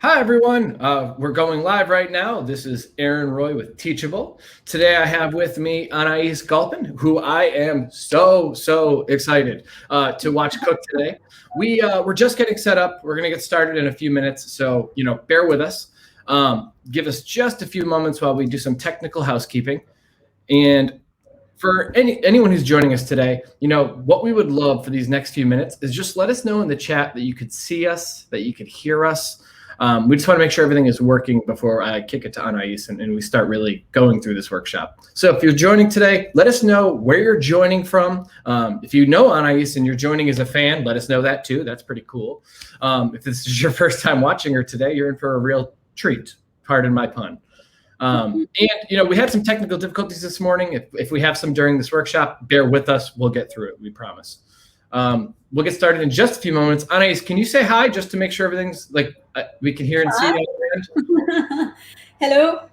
Hi, everyone. We're going live right now. This is Aaron Roy with Teachable. Today, I have with me Anais Galpin, who I am so excited to watch cook today. We're just getting set up. We're going to get started in a few minutes, so bear with us. Give us just a few moments while we do some technical housekeeping. And for anyone who's joining us today, what we would love for these next few minutes is just let us know in the chat that you could see us, that you could hear us. We just want to make sure everything is working before I kick it to Anais and we start really going through this workshop. So if you're joining today, let us know where you're joining from. If you know Anais and you're joining as a fan, let us know that too. That's pretty cool. If this is your first time watching her today, you're in for a real treat. Pardon my pun. And we had some technical difficulties this morning. If we have some during this workshop, bear with us. We'll get through it. We promise. We'll get started in just a few moments. Anais, can you say hi just to make sure everything's we can hear and see you? Hello.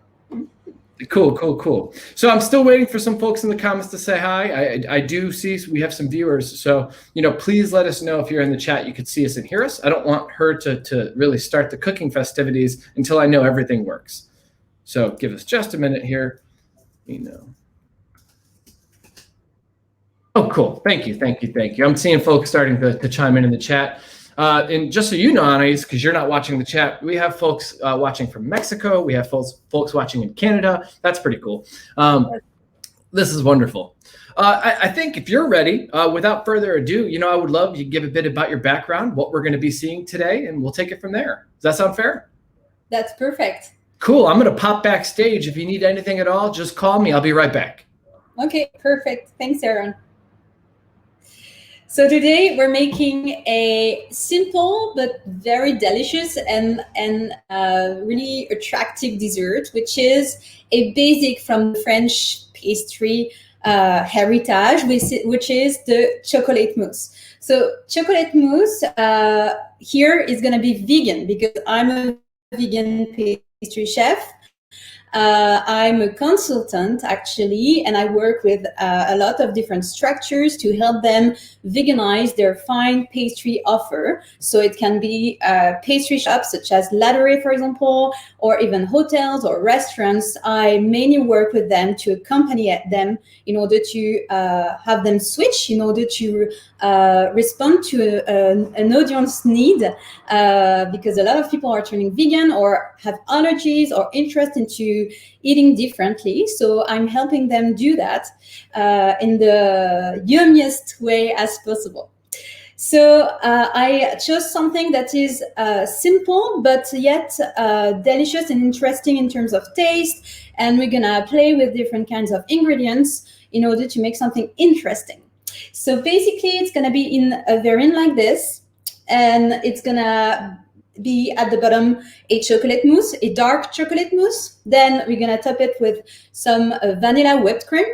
Cool. So I'm still waiting for some folks in the comments to say hi. I do see we have some viewers. So, please let us know if you're in the chat, you could see us and hear us. I don't want her to really start the cooking festivities until I know everything works. So give us just a minute here. Oh, cool. Thank you. I'm seeing folks starting to chime in the chat. And just so you know, Anais, because you're not watching the chat, we have folks watching from Mexico. We have folks watching in Canada. That's pretty cool. This is wonderful. I think if you're ready, without further ado, I would love you to give a bit about your background, what we're going to be seeing today, and we'll take it from there. Does that sound fair? That's perfect. Cool. I'm going to pop backstage. If you need anything at all, just call me. I'll be right back. Okay, perfect. Thanks, Aaron. So today we're making a simple but very delicious and really attractive dessert, which is a basic from French pastry heritage, which is the chocolate mousse. So chocolate mousse here is going to be vegan because I'm a vegan pastry chef. I'm a consultant actually, and I work with a lot of different structures to help them veganize their fine pastry offer. So it can be pastry shops such as Lattery, for example, or even hotels or restaurants. I mainly work with them to accompany them in order to have them switch, in order to respond to an audience need, because a lot of people are turning vegan or have allergies or interest into eating differently. So I'm helping them do that in the yummiest way as possible. So I chose something that is simple, but yet delicious and interesting in terms of taste. And we're gonna play with different kinds of ingredients in order to make something interesting. So basically it's gonna be in a verrin like this, and it's gonna be at the bottom a chocolate mousse, a dark chocolate mousse. Then we're gonna top it with some vanilla whipped cream,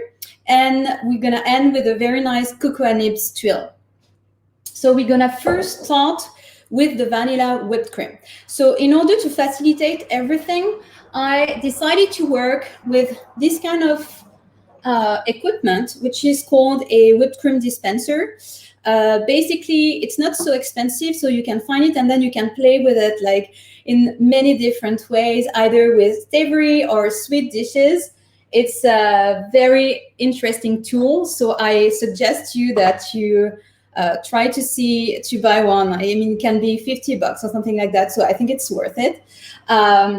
and we're gonna end with a very nice cocoa nibs tuile. So we're gonna first start with the vanilla whipped cream. So in order to facilitate everything, I decided to work with this kind of equipment, which is called a whipped cream dispenser. Basically, it's not so expensive, so you can find it and then you can play with it like in many different ways, either with savory or sweet dishes. It's a very interesting tool, so I suggest you that you try to buy one. I mean, it can be $50 or something like that, so I think it's worth it.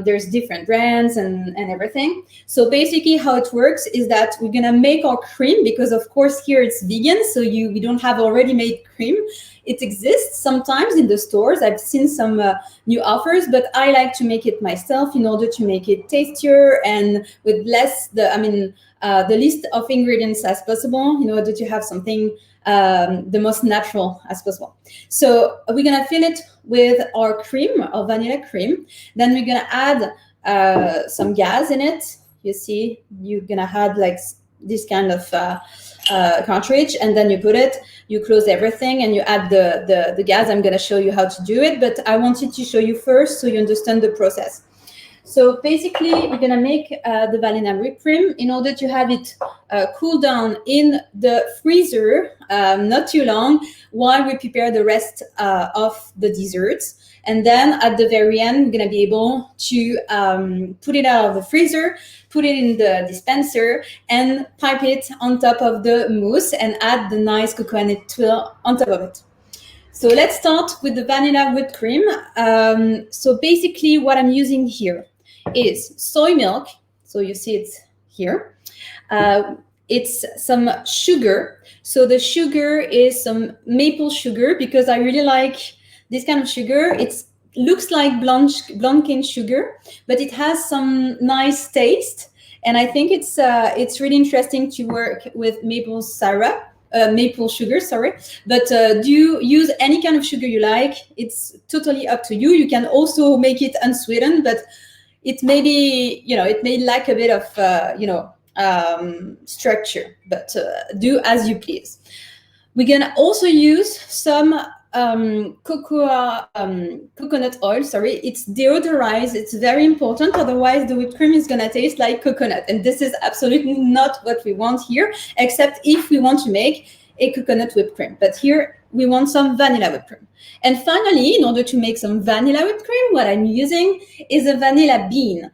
There's different brands and everything. So basically how it works is that we're gonna make our cream, because of course here it's vegan, so we don't have already made cream. It exists sometimes in the stores. I've seen some new offers, but I like to make it myself in order to make it tastier and with the least of ingredients as possible, in order to have something the most natural as possible. So we're gonna fill it with our cream, our vanilla cream. Then we're gonna add some gas in it. You see, you're gonna add like this kind of cartridge, and then you close everything and you add the gas. I'm gonna show you how to do it, but I wanted to show you first so you understand the process. So basically, we're gonna make the vanilla whipped cream in order to have it cool down in the freezer, not too long, while we prepare the rest of the desserts. And then at the very end, we're gonna be able to put it out of the freezer, put it in the dispenser, and pipe it on top of the mousse and add the nice coconut tuile on top of it. So let's start with the vanilla whipped cream. So basically what I'm using here is soy milk. So you see it here. It's some sugar. So the sugar is some maple sugar because I really like this kind of sugar. It looks like blonde cane sugar, but it has some nice taste. And I think it's really interesting to work with maple syrup. Maple sugar, sorry, but do use any kind of sugar you like. It's totally up to you. You can also make it unsweetened, but it may be, it may lack a bit of, structure, but do as you please. We're gonna also use some coconut oil, sorry. It's deodorized. It's very important. Otherwise, the whipped cream is gonna taste like coconut. And this is absolutely not what we want here, except if we want to make a coconut whipped cream. But here, we want some vanilla whipped cream. And finally, in order to make some vanilla whipped cream, what I'm using is a vanilla bean.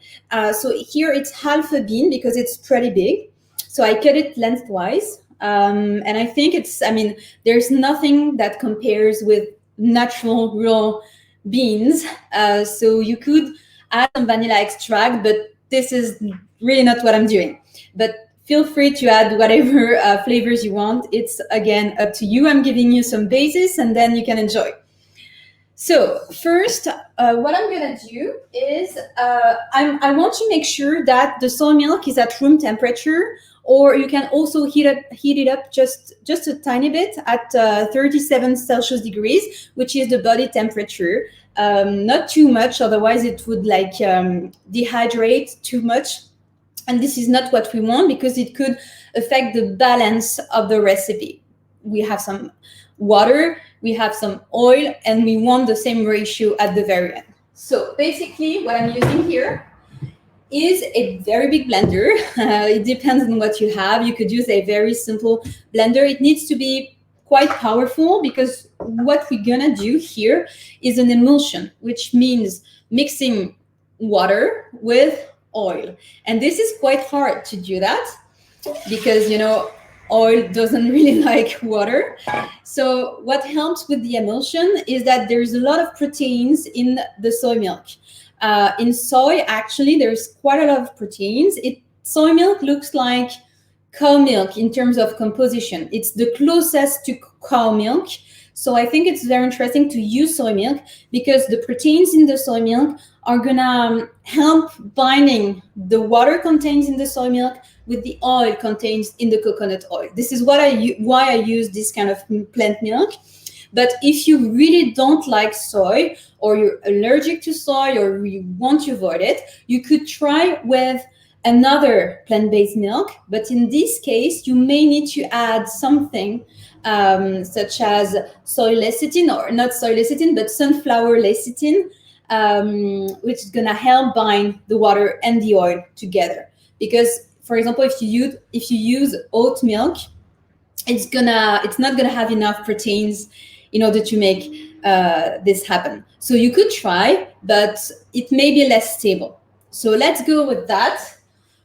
So here it's half a bean because it's pretty big. So I cut it lengthwise. And I think there's nothing that compares with natural raw beans. So you could add some vanilla extract, but this is really not what I'm doing. But feel free to add whatever flavors you want. It's, again, up to you. I'm giving you some bases, and then you can enjoy. So first, what I'm gonna do is I want to make sure that the soy milk is at room temperature, or you can also heat it up just a tiny bit at 37 Celsius degrees, which is the body temperature. Not too much, otherwise it would dehydrate too much. And this is not what we want because it could affect the balance of the recipe. We have some water, we have some oil, and we want the same ratio at the very end. So basically what I'm using here is a very big blender. It depends on what you have. You could use a very simple blender. It needs to be quite powerful because what we're gonna do here is an emulsion, which means mixing water with oil. And this is quite hard to do that because, oil doesn't really like water. So what helps with the emulsion is that there's a lot of proteins in the soy milk. In soy, actually, there's quite a lot of proteins. Soy milk looks like cow milk in terms of composition. It's the closest to cow milk. So I think it's very interesting to use soy milk because the proteins in the soy milk are gonna help binding the water contained in the soy milk with the oil contained in the coconut oil. This is why I use this kind of plant milk. But if you really don't like soy, or you're allergic to soy, or you want to avoid it, you could try with another plant-based milk. But in this case, you may need to add something such as soy lecithin, or not soy lecithin, but sunflower lecithin, which is gonna help bind the water and the oil together. Because, for example, if you use oat milk, it's not gonna have enough proteins in order to make this happen. So you could try, but it may be less stable. So let's go with that.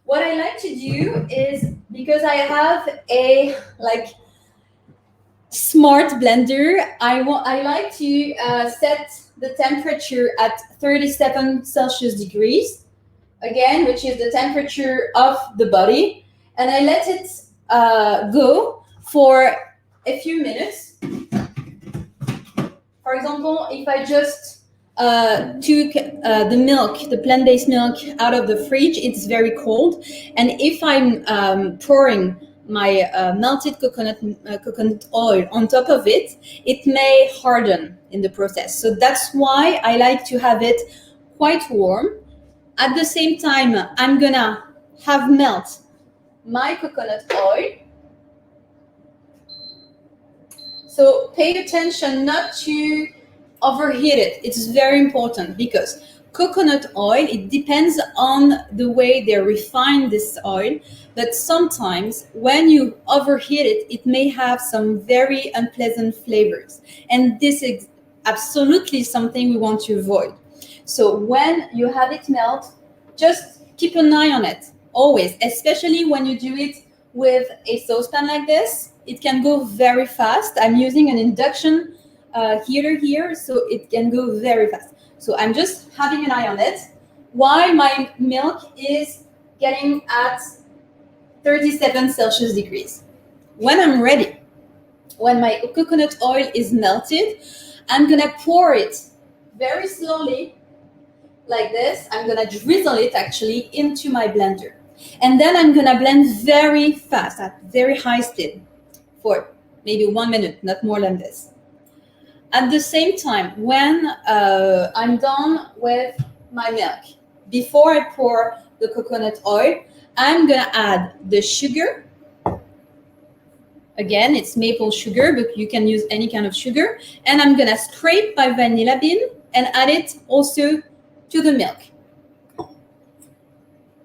What I like to do is, because I have a smart blender, I like to set the temperature at 37 Celsius degrees, again, which is the temperature of the body, and I let it go for a few minutes. For example, if I just took the milk, the plant-based milk, out of the fridge, it's very cold. And if I'm pouring my melted coconut oil on top of it, it may harden in the process. So that's why I like to have it quite warm. At the same time, I'm gonna have melt my coconut oil. So pay attention not to overheat it. It's very important because coconut oil. It depends on the way they refine this oil, but sometimes when you overheat it, it may have some very unpleasant flavors. And this is absolutely something we want to avoid. So when you have it melt, just keep an eye on it, always, especially when you do it with a saucepan like this. It can go very fast. I'm using an induction heater here, so it can go very fast. So I'm just having an eye on it while my milk is getting at 37 Celsius degrees. When I'm ready, when my coconut oil is melted, I'm gonna pour it very slowly like this. I'm gonna drizzle it actually into my blender. And then I'm gonna blend very fast at very high speed for maybe 1 minute, not more than this. At the same time, when I'm done with my milk, before I pour the coconut oil, I'm gonna add the sugar. Again, it's maple sugar, but you can use any kind of sugar. And I'm gonna scrape my vanilla bean and add it also to the milk.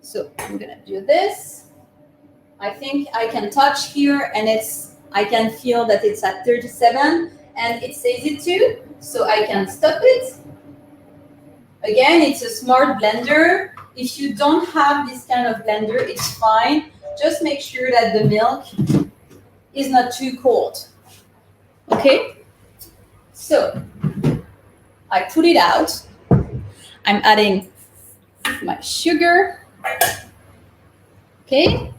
So I'm gonna do this. I think I can touch here and I can feel that it's at 37 and it says it too. So I can stop it. Again, it's a smart blender. If you don't have this kind of blender, it's fine. Just make sure that the milk is not too cold. Okay? So I pull it out. I'm adding my sugar. Okay?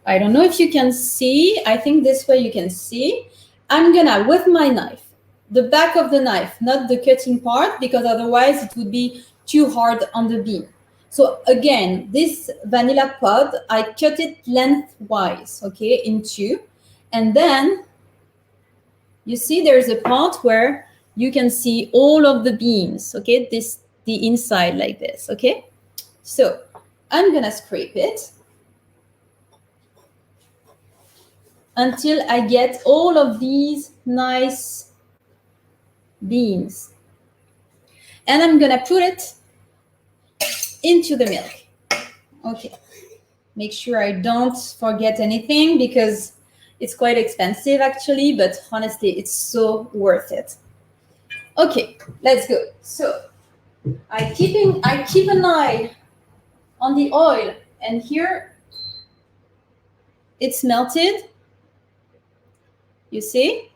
I don't know if you can see. I think this way you can see. I'm gonna, with my knife, the back of the knife, not the cutting part, because otherwise it would be too hard on the bean. So again, this vanilla pod, I cut it lengthwise, okay, in two. And then you see there's a part where you can see all of the beans, okay, the inside like this, okay? So I'm gonna scrape it until I get all of these nice beans. And I'm gonna put it into the milk. Okay, make sure I don't forget anything because it's quite expensive actually, but honestly, it's so worth it. Okay, let's go. So I keep an eye on the oil, and here it's melted. You see?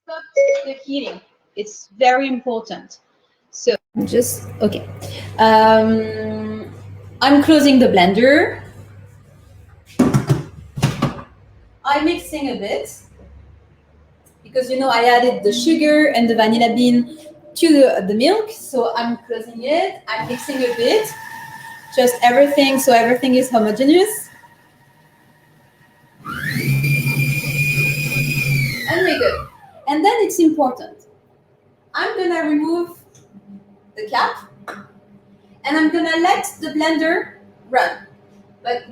Stop the heating. It's very important. So just, okay. I'm closing the blender. I'm mixing a bit because, you know, I added the sugar and the vanilla bean to the milk. So I'm closing it. I'm mixing a bit, just everything, so everything is homogeneous. And we're good. And then it's important. I'm gonna remove the cap and I'm gonna let the blender run, but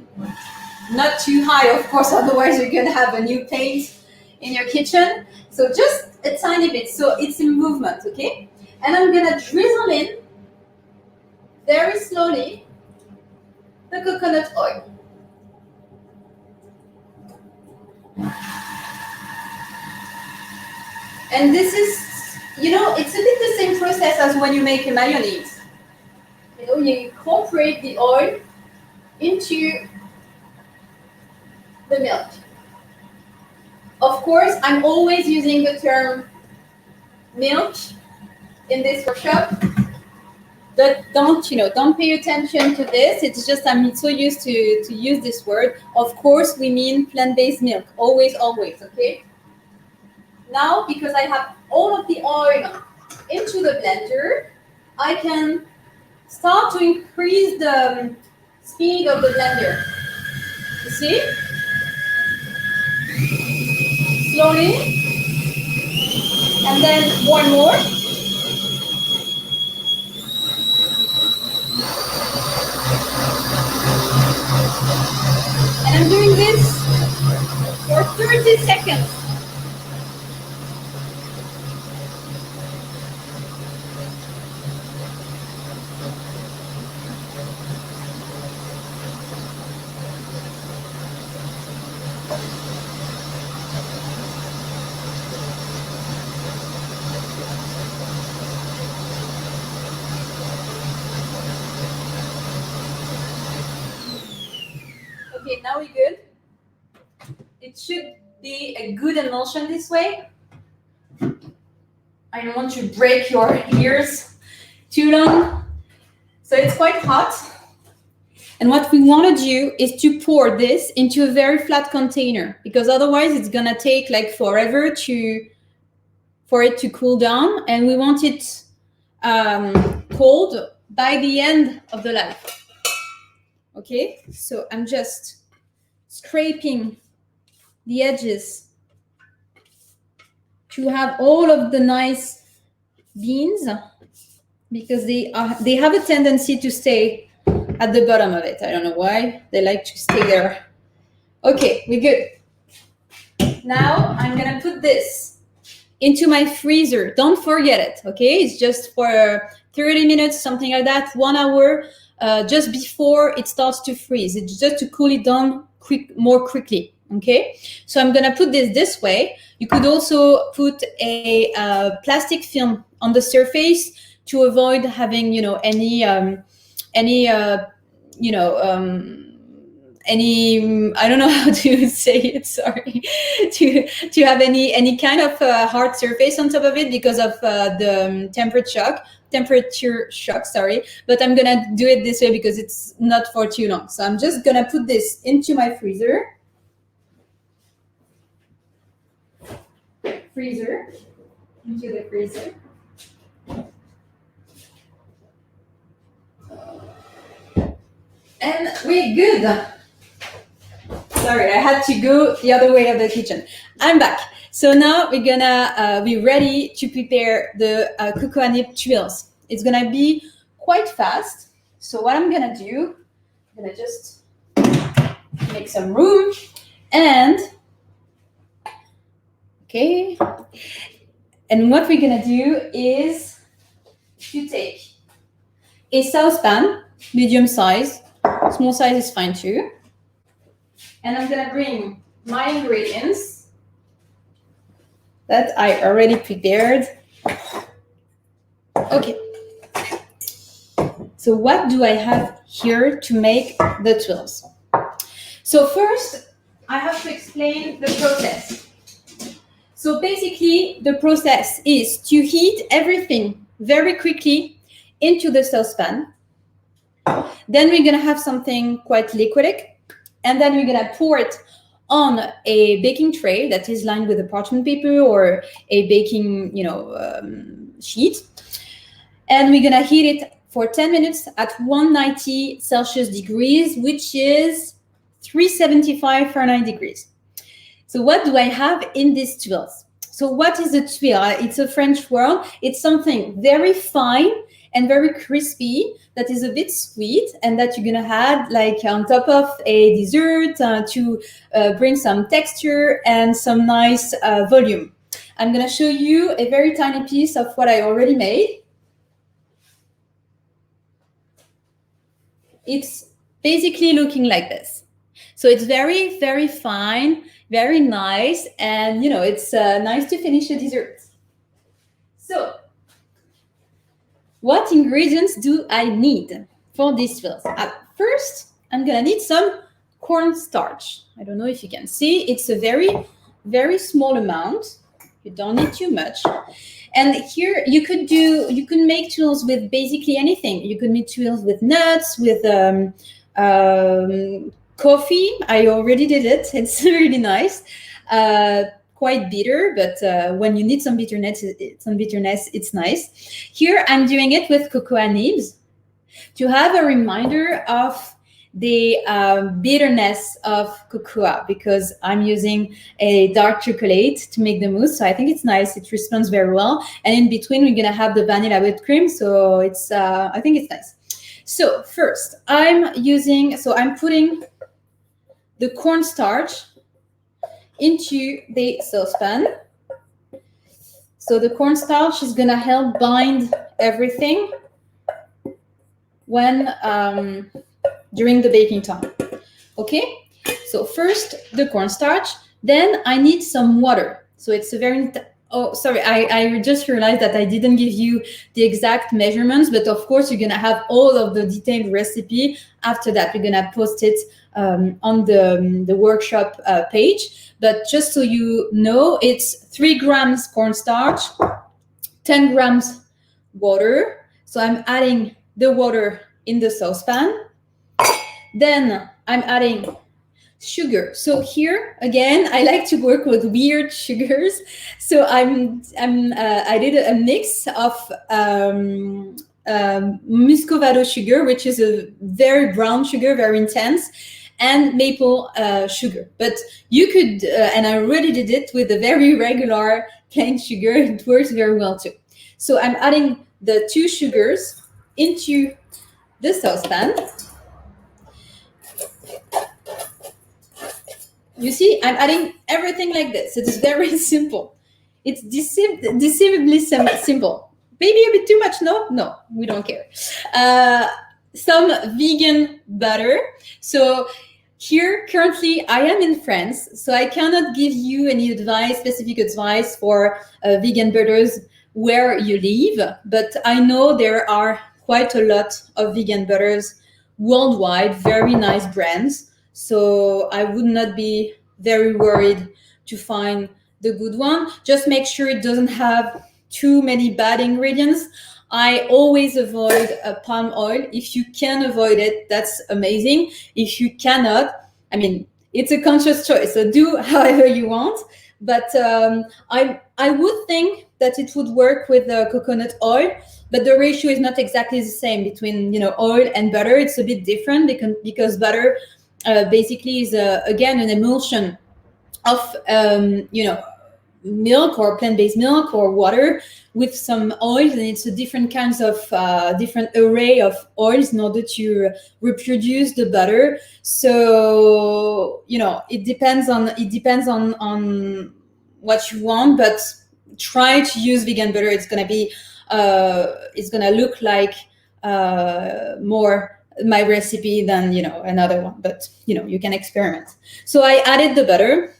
not too high, of course, otherwise you're gonna have a new paint in your kitchen. So just a tiny bit, so it's in movement, okay? And I'm gonna drizzle in very slowly the coconut oil. And this is, you know, it's a bit the same process as when you make a mayonnaise. You know, you incorporate the oil into the milk. Of course, I'm always using the term milk in this workshop. Don't pay attention to this. It's just I'm so used to use this word. Of course, we mean plant-based milk. Always, always, okay? Now, because I have all of the oil into the blender, I can start to increase the speed of the blender. You see? Slowly. And then one more. And I'm doing this for 30 seconds. now we're good. It should be a good emulsion this way. I don't want to break your ears too long. So it's quite hot. And what we want to do is to pour this into a very flat container, because otherwise it's going to take like forever for it to cool down. And we want it cold by the end of the life. Okay, so I'm just scraping the edges to have all of the nice beans, because they have a tendency to stay at the bottom of it. I don't know why they like to stay there. Okay, we're good. Now I'm gonna put this into my freezer. Don't forget it, okay? It's just for 30 minutes, something like that, 1 hour, just before it starts to freeze. It's just to cool it down more quickly, okay? So I'm gonna put this way. You could also put a plastic film on the surface to avoid having, you know, any I don't know how to say it, sorry, to have any kind of hard surface on top of it because of the temperature shock, sorry. But I'm gonna do it this way because it's not for too long. So I'm just gonna put this into my freezer. Into the freezer. And we're good. Sorry, I had to go the other way of the kitchen. I'm back. So now we're gonna be ready to prepare the cocoa nib tuiles. It's gonna be quite fast. So what I'm gonna do, I'm gonna just make some room and okay. And what we're gonna do is to take a saucepan, medium size. Small size is fine too. And I'm gonna bring my ingredients that I already prepared. Okay. So what do I have here to make the tuiles? So first, I have to explain the process. So basically, the process is to heat everything very quickly into the saucepan. Then we're gonna have something quite liquidic, and then we're gonna pour it on a baking tray that is lined with a parchment paper or a baking, sheet. And we're gonna heat it for 10 minutes at 190 Celsius degrees, which is 375 Fahrenheit degrees. So what do I have in these tuiles? So what is a tuile? It's a French word. It's something very fine and very crispy that is a bit sweet and that you're gonna add like on top of a dessert to bring some texture and some nice volume. I'm gonna show you a very tiny piece of what I already made. It's basically looking like this. So it's very, very fine, very nice, and it's nice to finish a dessert. So what ingredients do I need for these tuiles? First, I'm gonna need some cornstarch. I don't know if you can see. It's a very, very small amount. You don't need too much. And here you could make tuiles with basically anything. You could make tuiles with nuts, with coffee. I already did it. It's really nice. Quite bitter, but when you need some bitterness, it's nice. Here I'm doing it with cocoa nibs to have a reminder of the bitterness of cocoa, because I'm using a dark chocolate to make the mousse. So I think it's nice. It responds very well. And in between, we're gonna have the vanilla whipped cream. So it's I think it's nice. So first, I'm putting the cornstarch into the saucepan. So the cornstarch is gonna help bind everything when during the baking time. Okay, so first the cornstarch, then I need some water. So it's a very Oh, sorry. I just realized that I didn't give you the exact measurements, but of course you're gonna have all of the detailed recipe after that. We're gonna post it on the workshop page. But just so you know, it's 3 grams cornstarch, 10 grams water. So I'm adding the water in the saucepan. Then I'm adding sugar. So here again, I like to work with weird sugars. So I did a mix of Muscovado sugar, which is a very brown sugar, very intense, and maple sugar. But you could, and I already did it with a very regular plain sugar. It works very well too. So I'm adding the 2 sugars into the saucepan. You see, I'm adding everything like this. It's very simple. It's deceivably simple. Maybe a bit too much? No, we don't care. Some vegan butter. So here, currently, I am in France, so I cannot give you any specific advice for vegan butters where you live. But I know there are quite a lot of vegan butters worldwide, very nice brands. So I would not be very worried to find the good one. Just make sure it doesn't have too many bad ingredients. I always avoid palm oil. If you can avoid it, that's amazing. If you cannot, I mean, it's a conscious choice. So do however you want. But I would think that it would work with coconut oil, but the ratio is not exactly the same between oil and butter. It's a bit different because butter basically is again an emulsion of milk or plant-based milk or water with some oils, and it's a different kinds of different array of oils in order to reproduce the butter. So it depends on what you want, but try to use vegan butter. It's gonna look like more my recipe than another one, but you can experiment. So I added the butter.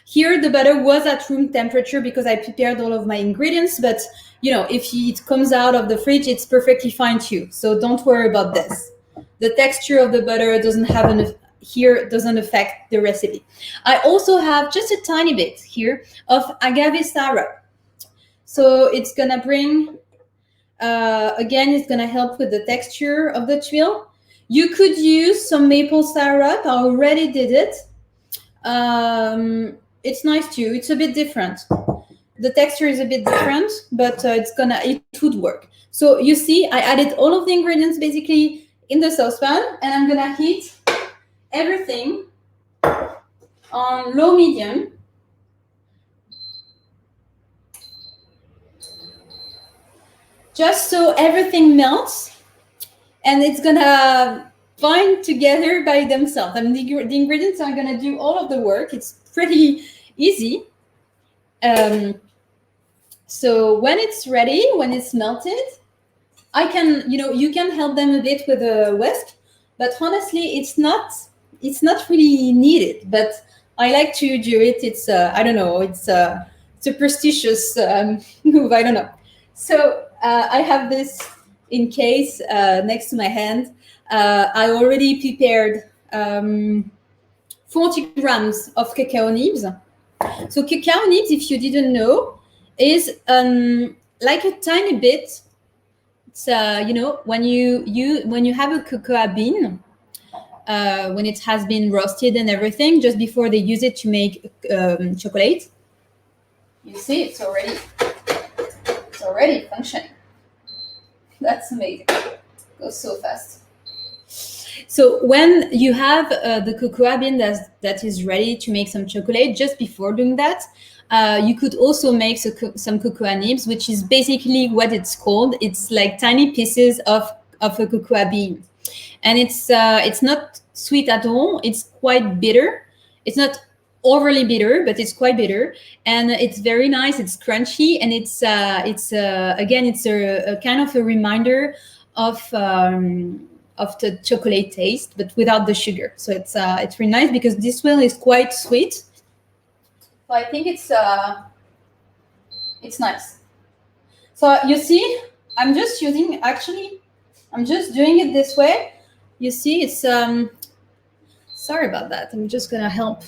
Here the butter was at room temperature because I prepared all of my ingredients, but if it comes out of the fridge, it's perfectly fine too. So don't worry about this. The texture of the butter doesn't affect the recipe. I also have just a tiny bit here of agave syrup. So it's gonna bring again, it's going to help with the texture of the tuile. You could use some maple syrup. I already did it. It's nice too. It's a bit different. The texture is a bit different, but it would work. So you see, I added all of the ingredients basically in the saucepan, and I'm going to heat everything on low medium. Just so everything melts, and it's gonna bind together by themselves. I mean, the ingredients are gonna do all of the work. It's pretty easy. So when it's ready, when it's melted, I can, you can help them a bit with a whisk, but honestly, it's not really needed. But I like to do it. It's I don't know. It's a prestigious move. I don't know. So I have this in case next to my hand. I already prepared 40 grams of cacao nibs. So cacao nibs, if you didn't know, is like a tiny bit. It's when you have a cocoa bean, when it has been roasted and everything, just before they use it to make chocolate. You see, it's already functioning. That's amazing. It goes so fast. So when you have the cocoa bean that is ready to make some chocolate, just before doing that, you could also make some cocoa nibs, which is basically what it's called. It's like tiny pieces of a cocoa bean, and it's not sweet at all. It's quite bitter. It's not overly bitter, but it's quite bitter, and it's very nice. It's crunchy, and it's again, it's a kind of a reminder of the chocolate taste, but without the sugar. So it's really nice because this one is quite sweet. So I think it's It's nice. So you see, I'm just doing it this way. You see, it's, sorry about that. I'm just gonna help.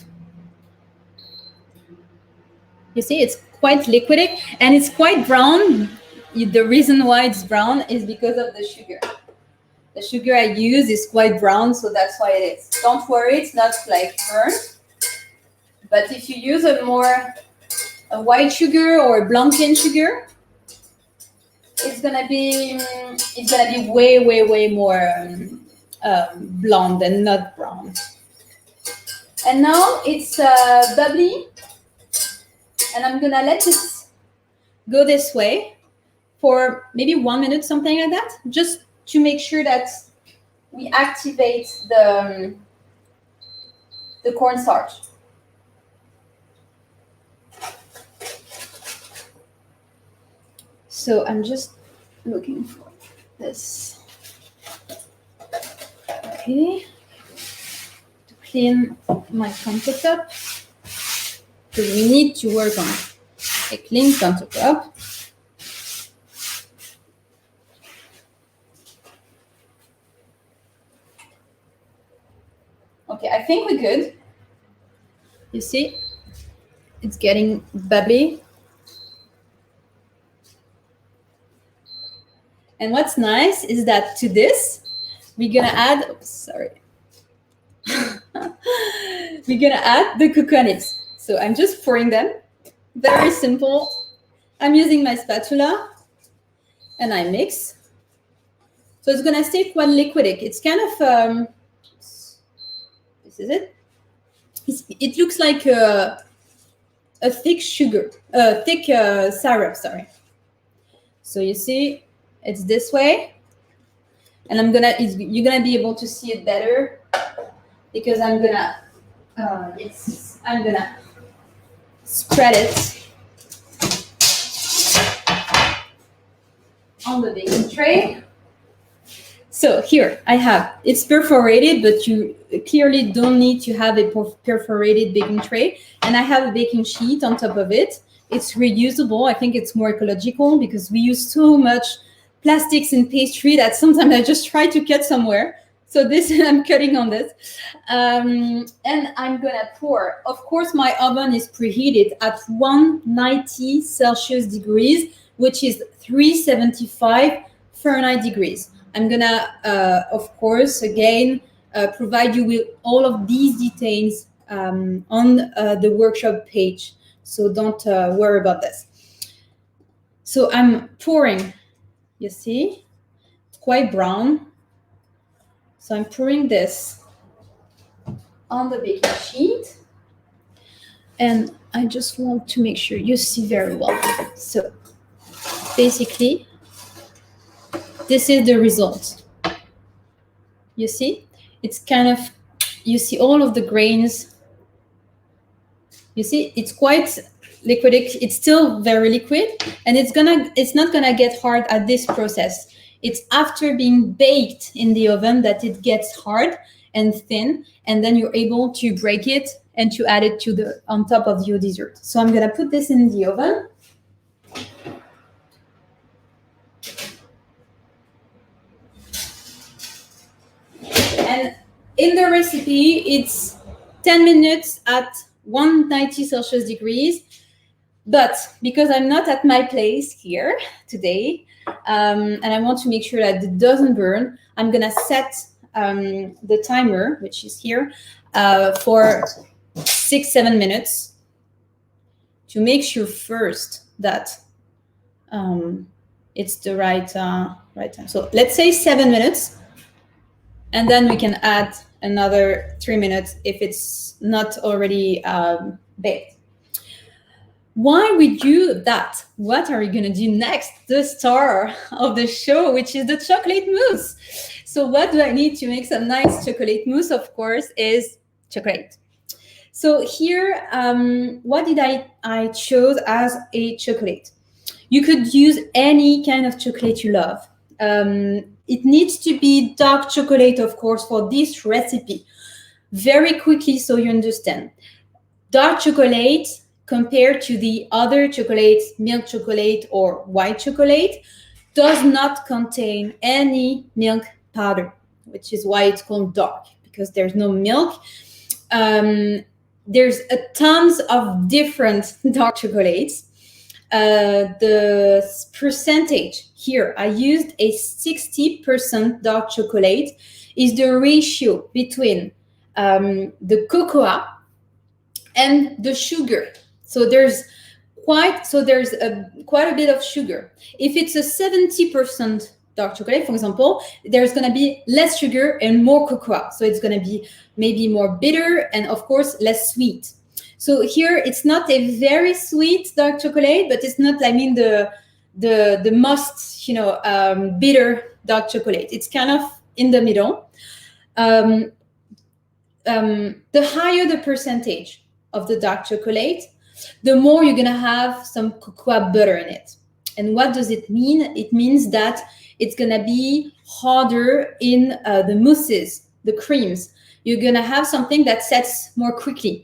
You see, it's quite liquidic and it's quite brown. The reason why it's brown is because of the sugar. The sugar I use is quite brown, so that's why it is. Don't worry, it's not like burnt. But if you use a white sugar or a blonde cane sugar, it's gonna be way more blonde and not brown. And now it's bubbly, and I'm gonna let it go this way for maybe 1 minute, something like that, just to make sure that we activate the cornstarch. So I'm just looking for this. Okay. To clean my countertop, because we need to work on a clean countertop. Okay, I think we're good. You see, it's getting bubbly. And what's nice is that to this, we're gonna add, oops, sorry. We're gonna add the cocoa nibs. So I'm just pouring them, very simple. I'm using my spatula and I mix. So it's gonna stay quite liquidic. It's kind of, this is it. It looks like a thick sugar, thick syrup, sorry. So you see, it's this way, and you're gonna be able to see it better because I'm gonna spread it on the baking tray. So here I have, it's perforated, but you clearly don't need to have a perforated baking tray. And I have a baking sheet on top of it. It's reusable. I think it's more ecological because we use so much plastics in pastry that sometimes I just try to cut somewhere. So this, I'm cutting on this. And I'm gonna pour. Of course, my oven is preheated at 190 Celsius degrees, which is 375 Fahrenheit degrees. I'm gonna, of course, again, provide you with all of these details on the workshop page. So don't worry about this. So I'm pouring. You see, it's quite brown. So I'm pouring this on the baking sheet. And I just want to make sure you see very well. So basically, this is the result. You see, it's kind of, you see all of the grains. You see, it's quite liquidic. It's still very liquid, and it's not gonna get hard at this process. It's after being baked in the oven that it gets hard and thin, and then you're able to break it and to add it to on top of your dessert. So I'm gonna put this in the oven. And in the recipe, it's 10 minutes at 190 Celsius degrees. But because I'm not at my place here today, and I want to make sure that it doesn't burn, I'm gonna set the timer, which is here, for 6-7 minutes to make sure first that it's the right time. So let's say 7 minutes, and then we can add another 3 minutes if it's not already baked. Why we do that? What are we gonna do next? The star of the show, which is the chocolate mousse. So what do I need to make some nice chocolate mousse? Of course, is chocolate. So here, what did I chose as a chocolate? You could use any kind of chocolate you love. It needs to be dark chocolate, of course, for this recipe. Very quickly, so you understand. Dark chocolate compared to the other chocolates, milk chocolate or white chocolate, does not contain any milk powder, which is why it's called dark, because there's no milk. There's a tons of different dark chocolates. The percentage here, I used a 60% dark chocolate, is the ratio between the cocoa and the sugar. So there's quite a bit of sugar. If it's a 70% dark chocolate, for example, there's going to be less sugar and more cocoa. So it's going to be maybe more bitter and, of course, less sweet. So here it's not a very sweet dark chocolate, but it's not, I mean, the most, bitter dark chocolate. It's kind of in the middle. The higher the percentage of the dark chocolate, the more you're going to have some cocoa butter in it. And what does it mean? It means that it's going to be harder in the mousses, the creams. You're going to have something that sets more quickly.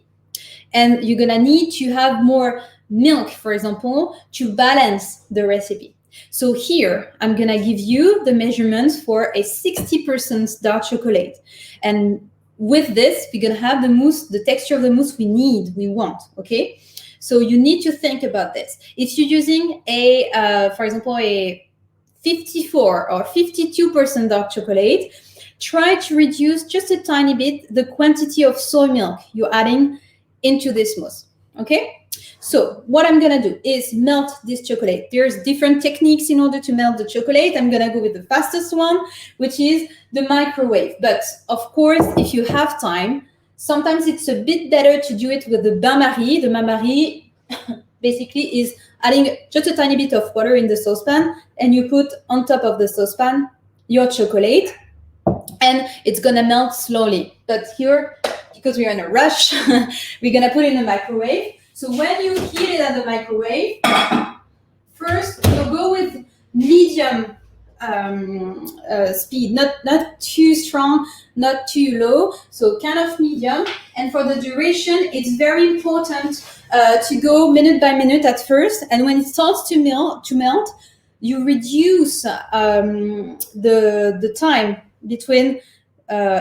And you're going to need to have more milk, for example, to balance the recipe. So here, I'm going to give you the measurements for a 60% dark chocolate. And with this, we're going to have the mousse, the texture of the mousse we want, okay? So you need to think about this. If you're using for example, a 54 or 52% dark chocolate, try to reduce just a tiny bit the quantity of soy milk you're adding into this mousse, okay? So what I'm gonna do is melt this chocolate. There's different techniques in order to melt the chocolate. I'm gonna go with the fastest one, which is the microwave. But of course, if you have time, sometimes it's a bit better to do it with the bain-marie. The bain-marie basically is adding just a tiny bit of water in the saucepan, and you put on top of the saucepan your chocolate, and it's gonna melt slowly. But here, because we're in a rush, we're gonna put it in the microwave. So when you heat it at the microwave, first you'll go with medium speed, not too strong, not too low, so kind of medium. And for the duration, it's very important to go minute by minute at first. And when it starts to melt, you reduce the time between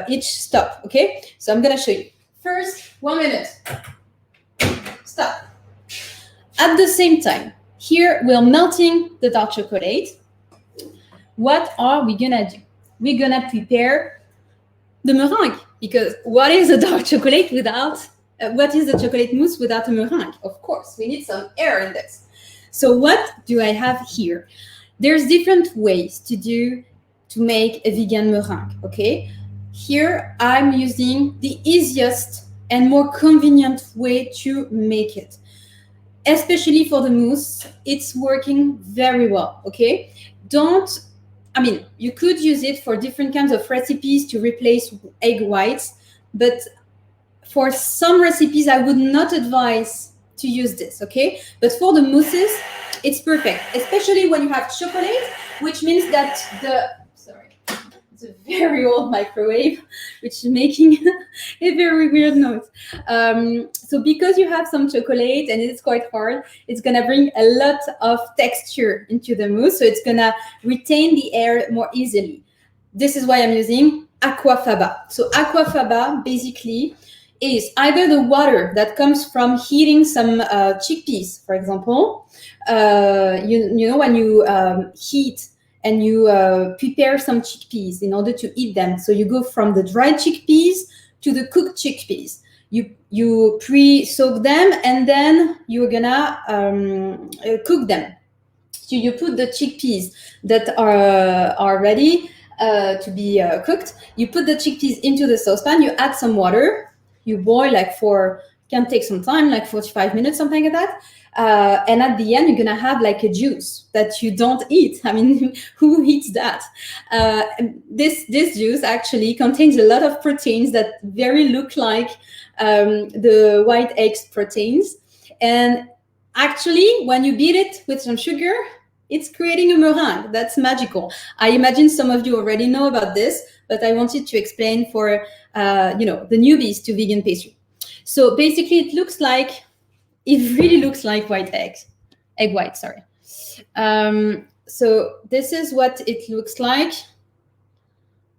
each stop. Okay, so I'm gonna show you. First, 1 minute. Stop. At the same time, here we're melting the dark chocolate. What are we gonna do? We're gonna prepare the meringue, because what is a dark chocolate without, what is a chocolate mousse without a meringue? Of course, we need some air in this. So what do I have here? There's different ways to make a vegan meringue, okay? Here I'm using the easiest and more convenient way to make it. Especially for the mousse, it's working very well, okay? You could use it for different kinds of recipes to replace egg whites, but for some recipes, I would not advise to use this, okay? But for the mousses, it's perfect, especially when you have chocolate, which means that it's a very old microwave, which is making a very weird noise. So because you have some chocolate and it's quite hard, it's gonna bring a lot of texture into the mousse, so it's gonna retain the air more easily. This is why I'm using aquafaba. So aquafaba basically is either the water that comes from heating some chickpeas, for example. You know when you heat and you prepare some chickpeas in order to eat them. So you go from the dried chickpeas to the cooked chickpeas. You pre-soak them, and then you're gonna cook them. So you put the chickpeas that are ready to be cooked. You put the chickpeas into the saucepan. You add some water. You boil can take some time, like 45 minutes, something like that. And at the end, you're gonna have like a juice that you don't eat. I mean, who eats that? This juice actually contains a lot of proteins that very look like the white eggs proteins. And actually, when you beat it with some sugar, it's creating a meringue. That's magical. I imagine some of you already know about this, but I wanted to explain for the newbies to vegan pastry. So basically, it looks like it really looks like egg white, sorry. So this is what it looks like.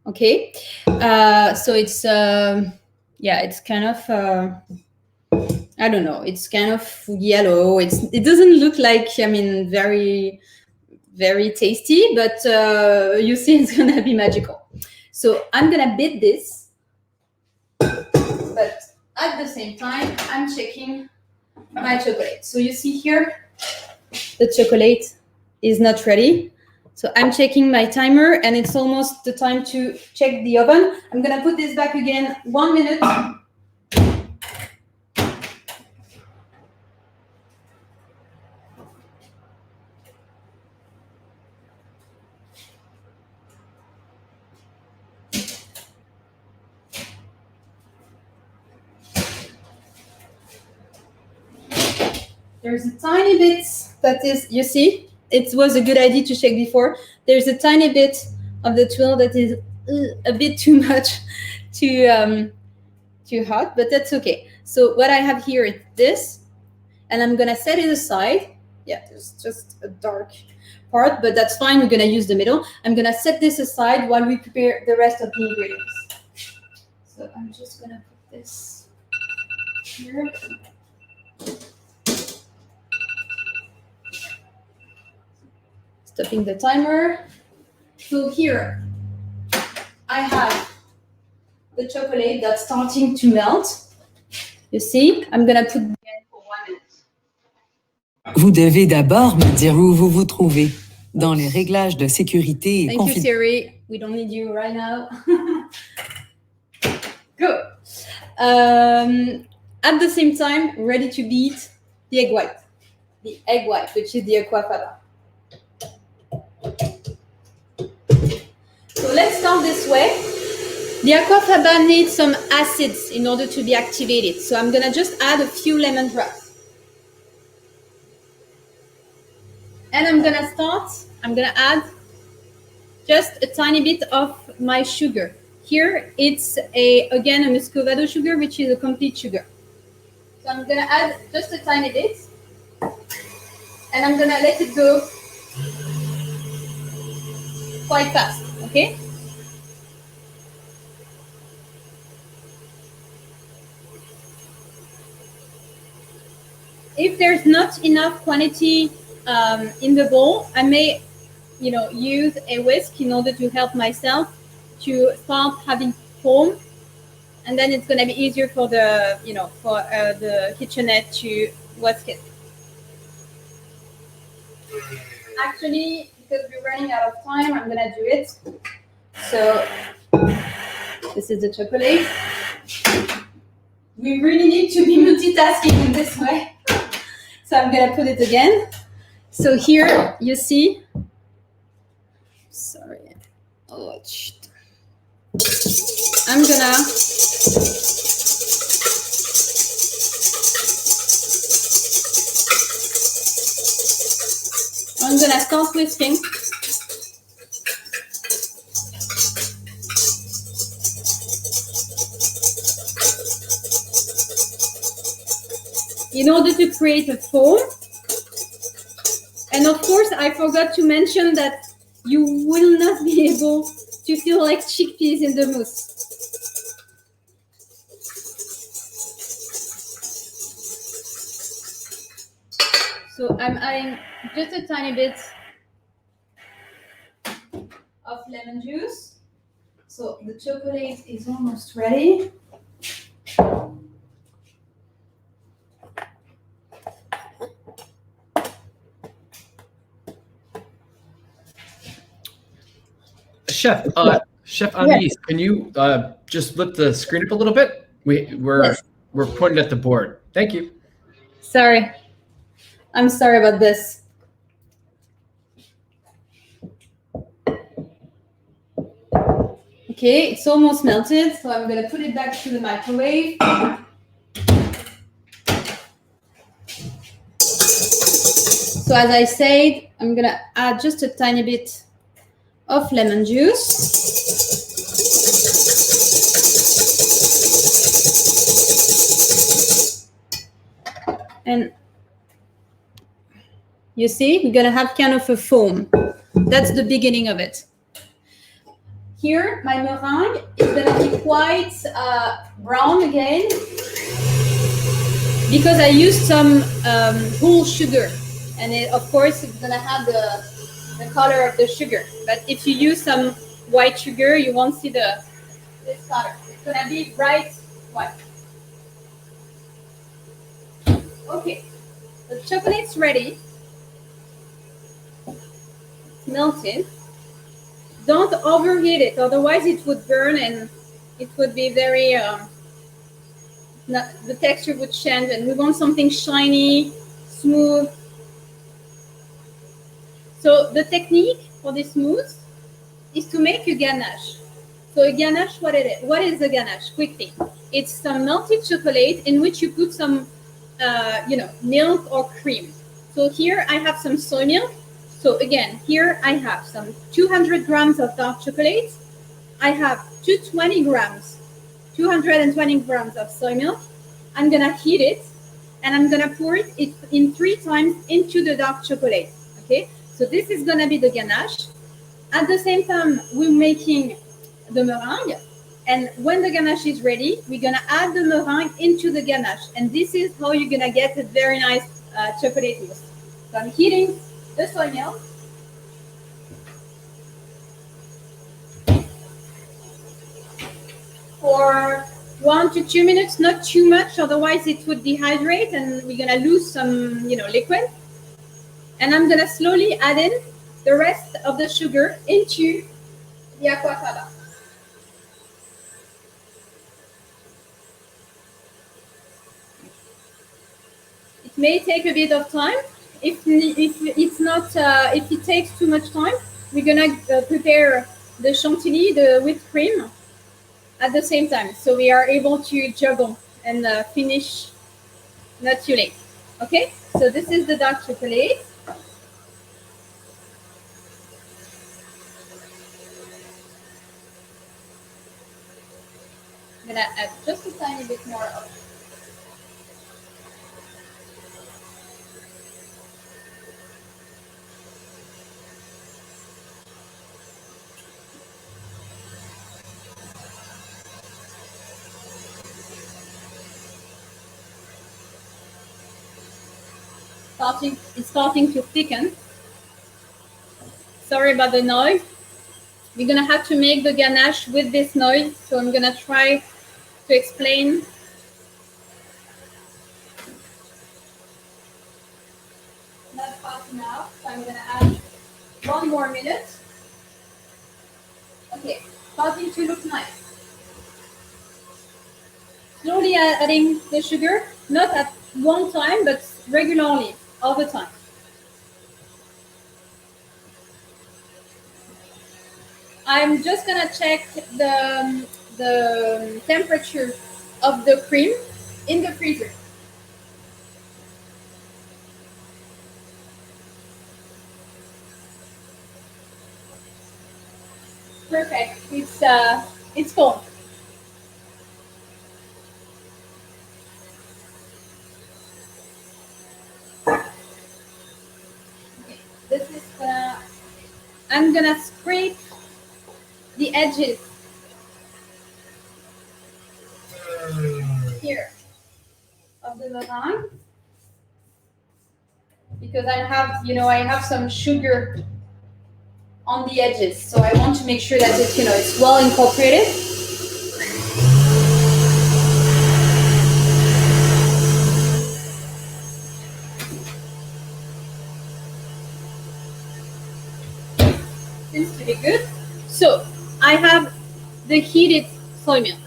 Okay, so it's yeah, it's kind of I don't know, it's kind of yellow. It doesn't look like, I mean, very tasty, but you see, it's gonna be magical. So I'm gonna beat this, but at the same time, I'm checking my chocolate. So you see here, the chocolate is not ready. So I'm checking my timer, and it's almost the time to check the oven. I'm gonna put this back again 1 minute. There's a tiny bit that is, you see, it was a good idea to check before. There's a tiny bit of the tuile that is a bit too much, too hot, but that's okay. So what I have here is this, and I'm gonna set it aside. Yeah, there's just a dark part, but that's fine. We're gonna use the middle. I'm gonna set this aside while we prepare the rest of the ingredients. So I'm just gonna put this here. Stopping the timer. So here I have the chocolate that's starting to melt. You see, I'm gonna put it again for 1 minute. Vous devez d'abord me dire où vous vous trouvez dans les réglages de sécurité et Thank you, Siri. We don't need you right now. Good. At the same time, ready to beat the egg white. The egg white, which is the aquafaba. So let's start this way. The aquafaba needs some acids in order to be activated. So I'm gonna just add a few lemon drops. And I'm gonna add just a tiny bit of my sugar. Here it's again a Muscovado sugar, which is a complete sugar. So I'm gonna add just a tiny bit, and I'm gonna let it go quite fast, okay? If there's not enough quantity in the bowl, I may, use a whisk in order to help myself to start having foam, and then it's going to be easier for the, the kitchenette to whisk it. Actually, because we're running out of time, I'm going to do it. So this is the chocolate. We really need to be multitasking in this way. So I'm going to put it again. So here you see, sorry, oh, shit. I'm gonna start whisking. In order to create a foam. And of course, I forgot to mention that you will not be able to feel like chickpeas in the mousse. So I'm adding just a tiny bit of lemon juice. So the chocolate is almost ready. Chef Anais, can you just flip the screen up a little bit? We're pointed at the board. Thank you. Sorry. I'm sorry about this. Okay, it's almost melted, so I'm gonna put it back to the microwave. So as I said, I'm gonna add just a tiny bit of lemon juice. And you see, we're going to have kind of a foam. That's the beginning of it. Here, my meringue is going to be quite brown again because I used some whole sugar. And of course, it's going to have the color of the sugar. But if you use some white sugar, you won't see this color. It's going to be bright white. Okay, the chocolate's ready. It's melted. Don't overheat it, otherwise it would burn and it would be very, the texture would change, and we want something shiny, smooth. So the technique for this mousse is to make a ganache. So a ganache, what is a ganache? Quickly, it's some melted chocolate in which you put some, milk or cream. So here I have some soy milk. So again, here I have some 200 grams of dark chocolate. I have 220 grams, 220 grams of soy milk. I'm gonna heat it, and I'm gonna pour it in 3 times into the dark chocolate. Okay, so this is gonna be the ganache. At the same time, we're making the meringue, and when the ganache is ready, we're gonna add the meringue into the ganache, and this is how you're gonna get a very nice chocolate mousse. So I'm heating the soy milk. For 1 to 2 minutes, not too much, otherwise it would dehydrate and we're gonna lose some, liquid. And I'm gonna slowly add in the rest of the sugar into the aquafaba. It may take a bit of time. If it takes too much time, we're gonna prepare the chantilly, the whipped cream, at the same time, so we are able to juggle and finish not too late. Okay, so this is the dark chocolate. I'm gonna add just a tiny bit more of it. It's starting to thicken. Sorry about the noise. We're gonna have to make the ganache with this noise, so I'm gonna try to explain. Not fast enough, so I'm gonna add 1 more minute. Okay, starting to look nice. Slowly adding the sugar, not at one time, but regularly, all the time. I'm just gonna check the temperature of the cream in the freezer. Perfect. It's full. Okay, this is I'm gonna scrape the edges here of the meringue because I have some sugar on the edges, so I want to make sure that it's well incorporated. Seems to be good. So I have the heated soy milk.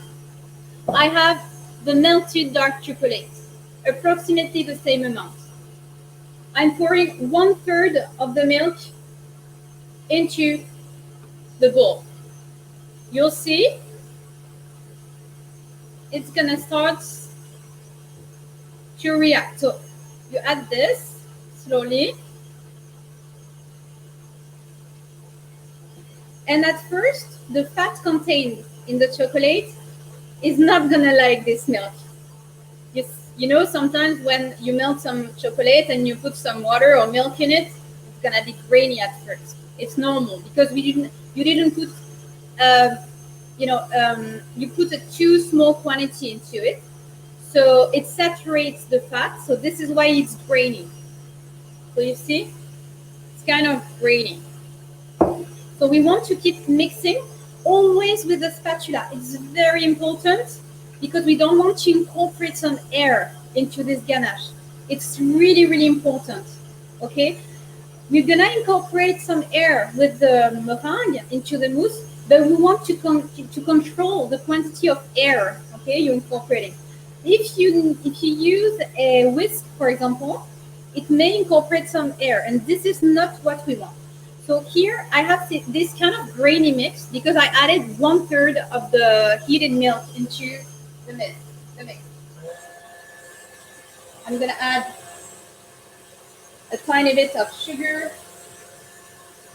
I have the melted dark chocolate, approximately the same amount. I'm pouring 1/3 of the milk into the bowl. You'll see it's gonna start to react. So you add this slowly. And at first, the fat contained in the chocolate is not gonna like this milk. you know, sometimes when you melt some chocolate and you put some water or milk in it, it's gonna be grainy at first. It's normal because you didn't put, you put a too small quantity into it, so it saturates the fat. So this is why it's grainy. So you see, it's kind of grainy. So we want to keep mixing always with the spatula. It's very important because we don't want to incorporate some air into this ganache. It's really, really important, okay? We're gonna incorporate some air with the meringue into the mousse, but we want to control the quantity of air, okay, you're incorporating. If you use a whisk, for example, it may incorporate some air, and this is not what we want. So here I have this kind of grainy mix because I added 1/3 of the heated milk into the mix. I'm gonna add a tiny bit of sugar.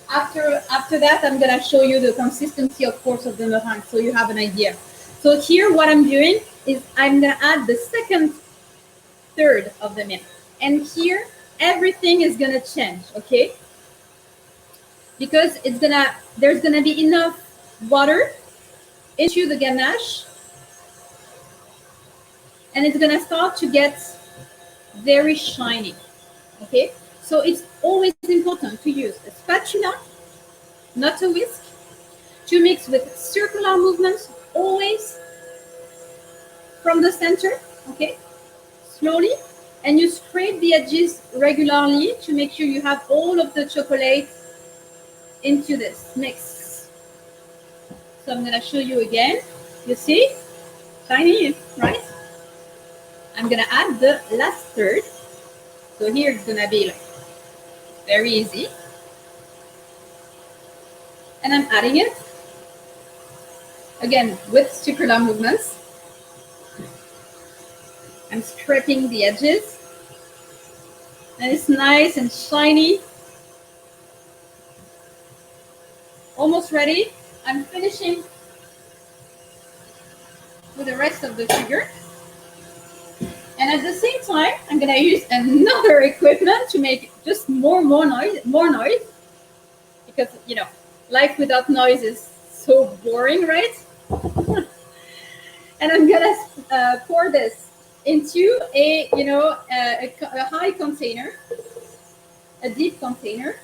After that, I'm gonna show you the consistency, of course, of the meringue, so you have an idea. So here, what I'm doing is I'm gonna add the second third of the milk, and here everything is gonna change, okay? Because there's gonna be enough water into the ganache, and it's gonna start to get very shiny, okay? So it's always important to use a spatula, not a whisk, to mix with circular movements, always from the center, okay? Slowly, and you scrape the edges regularly to make sure you have all of the chocolate into this mix. So I'm gonna show you again. You see, shiny, right? I'm gonna add the last third. So here it's gonna be like very easy. And I'm adding it again with circular movements. I'm scraping the edges, and it's nice and shiny. Almost ready. I'm finishing with the rest of the sugar. And at the same time, I'm gonna use another equipment to make just more noise. Because, you know, life without noise is so boring, right? And I'm gonna pour this into a high container, a deep container.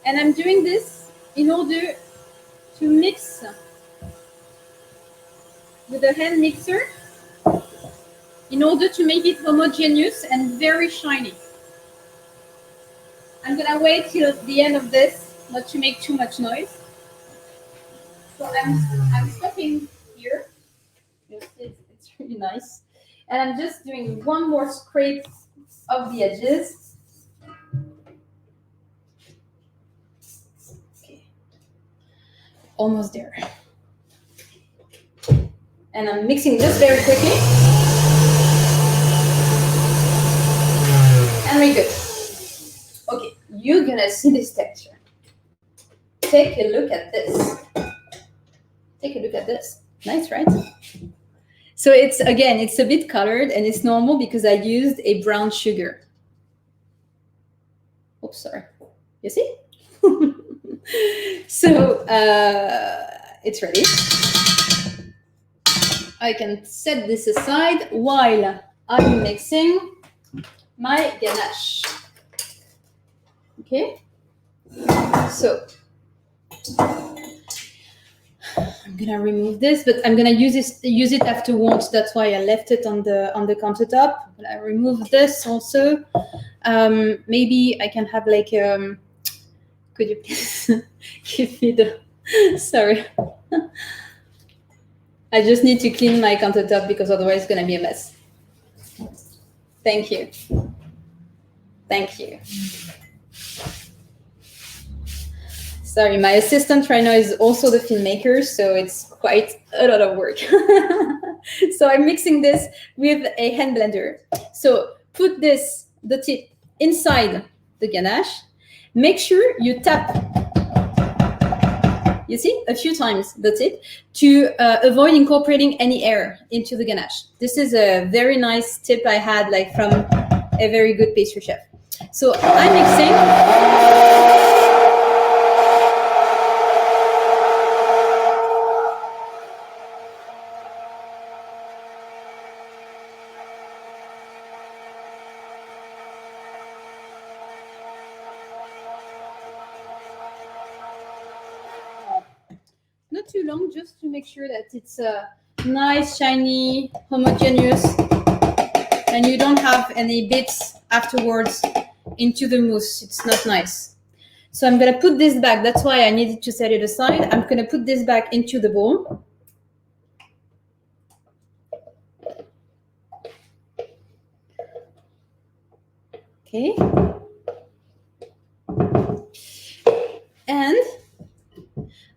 And I'm doing this in order to mix with a hand mixer in order to make it homogeneous and very shiny. I'm gonna wait till the end of this, not to make too much noise. So I'm stopping here. It's really nice. And I'm just doing one more scrape of the edges. Almost there. And I'm mixing this very quickly. And we're good. Okay, you're gonna see this texture. Take a look at this. Take a look at this. Nice, right? So it's a bit colored, and it's normal because I used a brown sugar. Oops, sorry. You see? So it's ready. I can set this aside while I'm mixing my ganache. Okay. So I'm gonna remove this, but I'm gonna use it afterwards. That's why I left it on the countertop. But I remove this also. Maybe I can have like could you please give me the... Sorry. I just need to clean my countertop because otherwise it's going to be a mess. Thank you. Thank you. Sorry, my assistant right now is also the filmmaker, so it's quite a lot of work. So I'm mixing this with a hand blender. So put the tip inside the ganache. Make sure you tap. you see, a few times, that's it, to avoid incorporating any air into the ganache. This is a very nice tip I had like from a very good pastry chef. So I'm mixing. Not too long, just to make sure that it's nice, shiny, homogeneous, and you don't have any bits afterwards into the mousse. It's not nice. So I'm gonna put this back. That's why I needed to set it aside. I'm gonna put this back into the bowl. Okay. And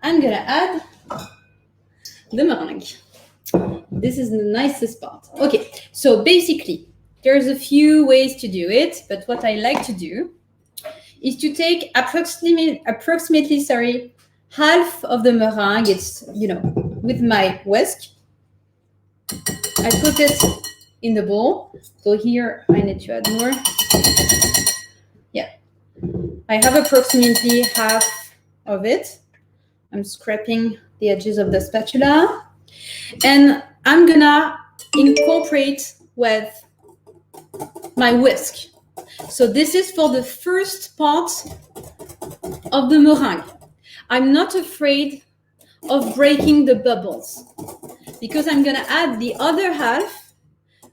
I'm gonna add the meringue. This is the nicest part. Okay, so basically, there's a few ways to do it, but what I like to do is to take approximately half of the meringue. It's, you know, with my whisk. I put it in the bowl. So here I need to add more. Yeah, I have approximately half of it. I'm scraping the edges of the spatula, and I'm gonna incorporate with my whisk. So this is for the first part of the meringue. I'm not afraid of breaking the bubbles because I'm gonna add the other half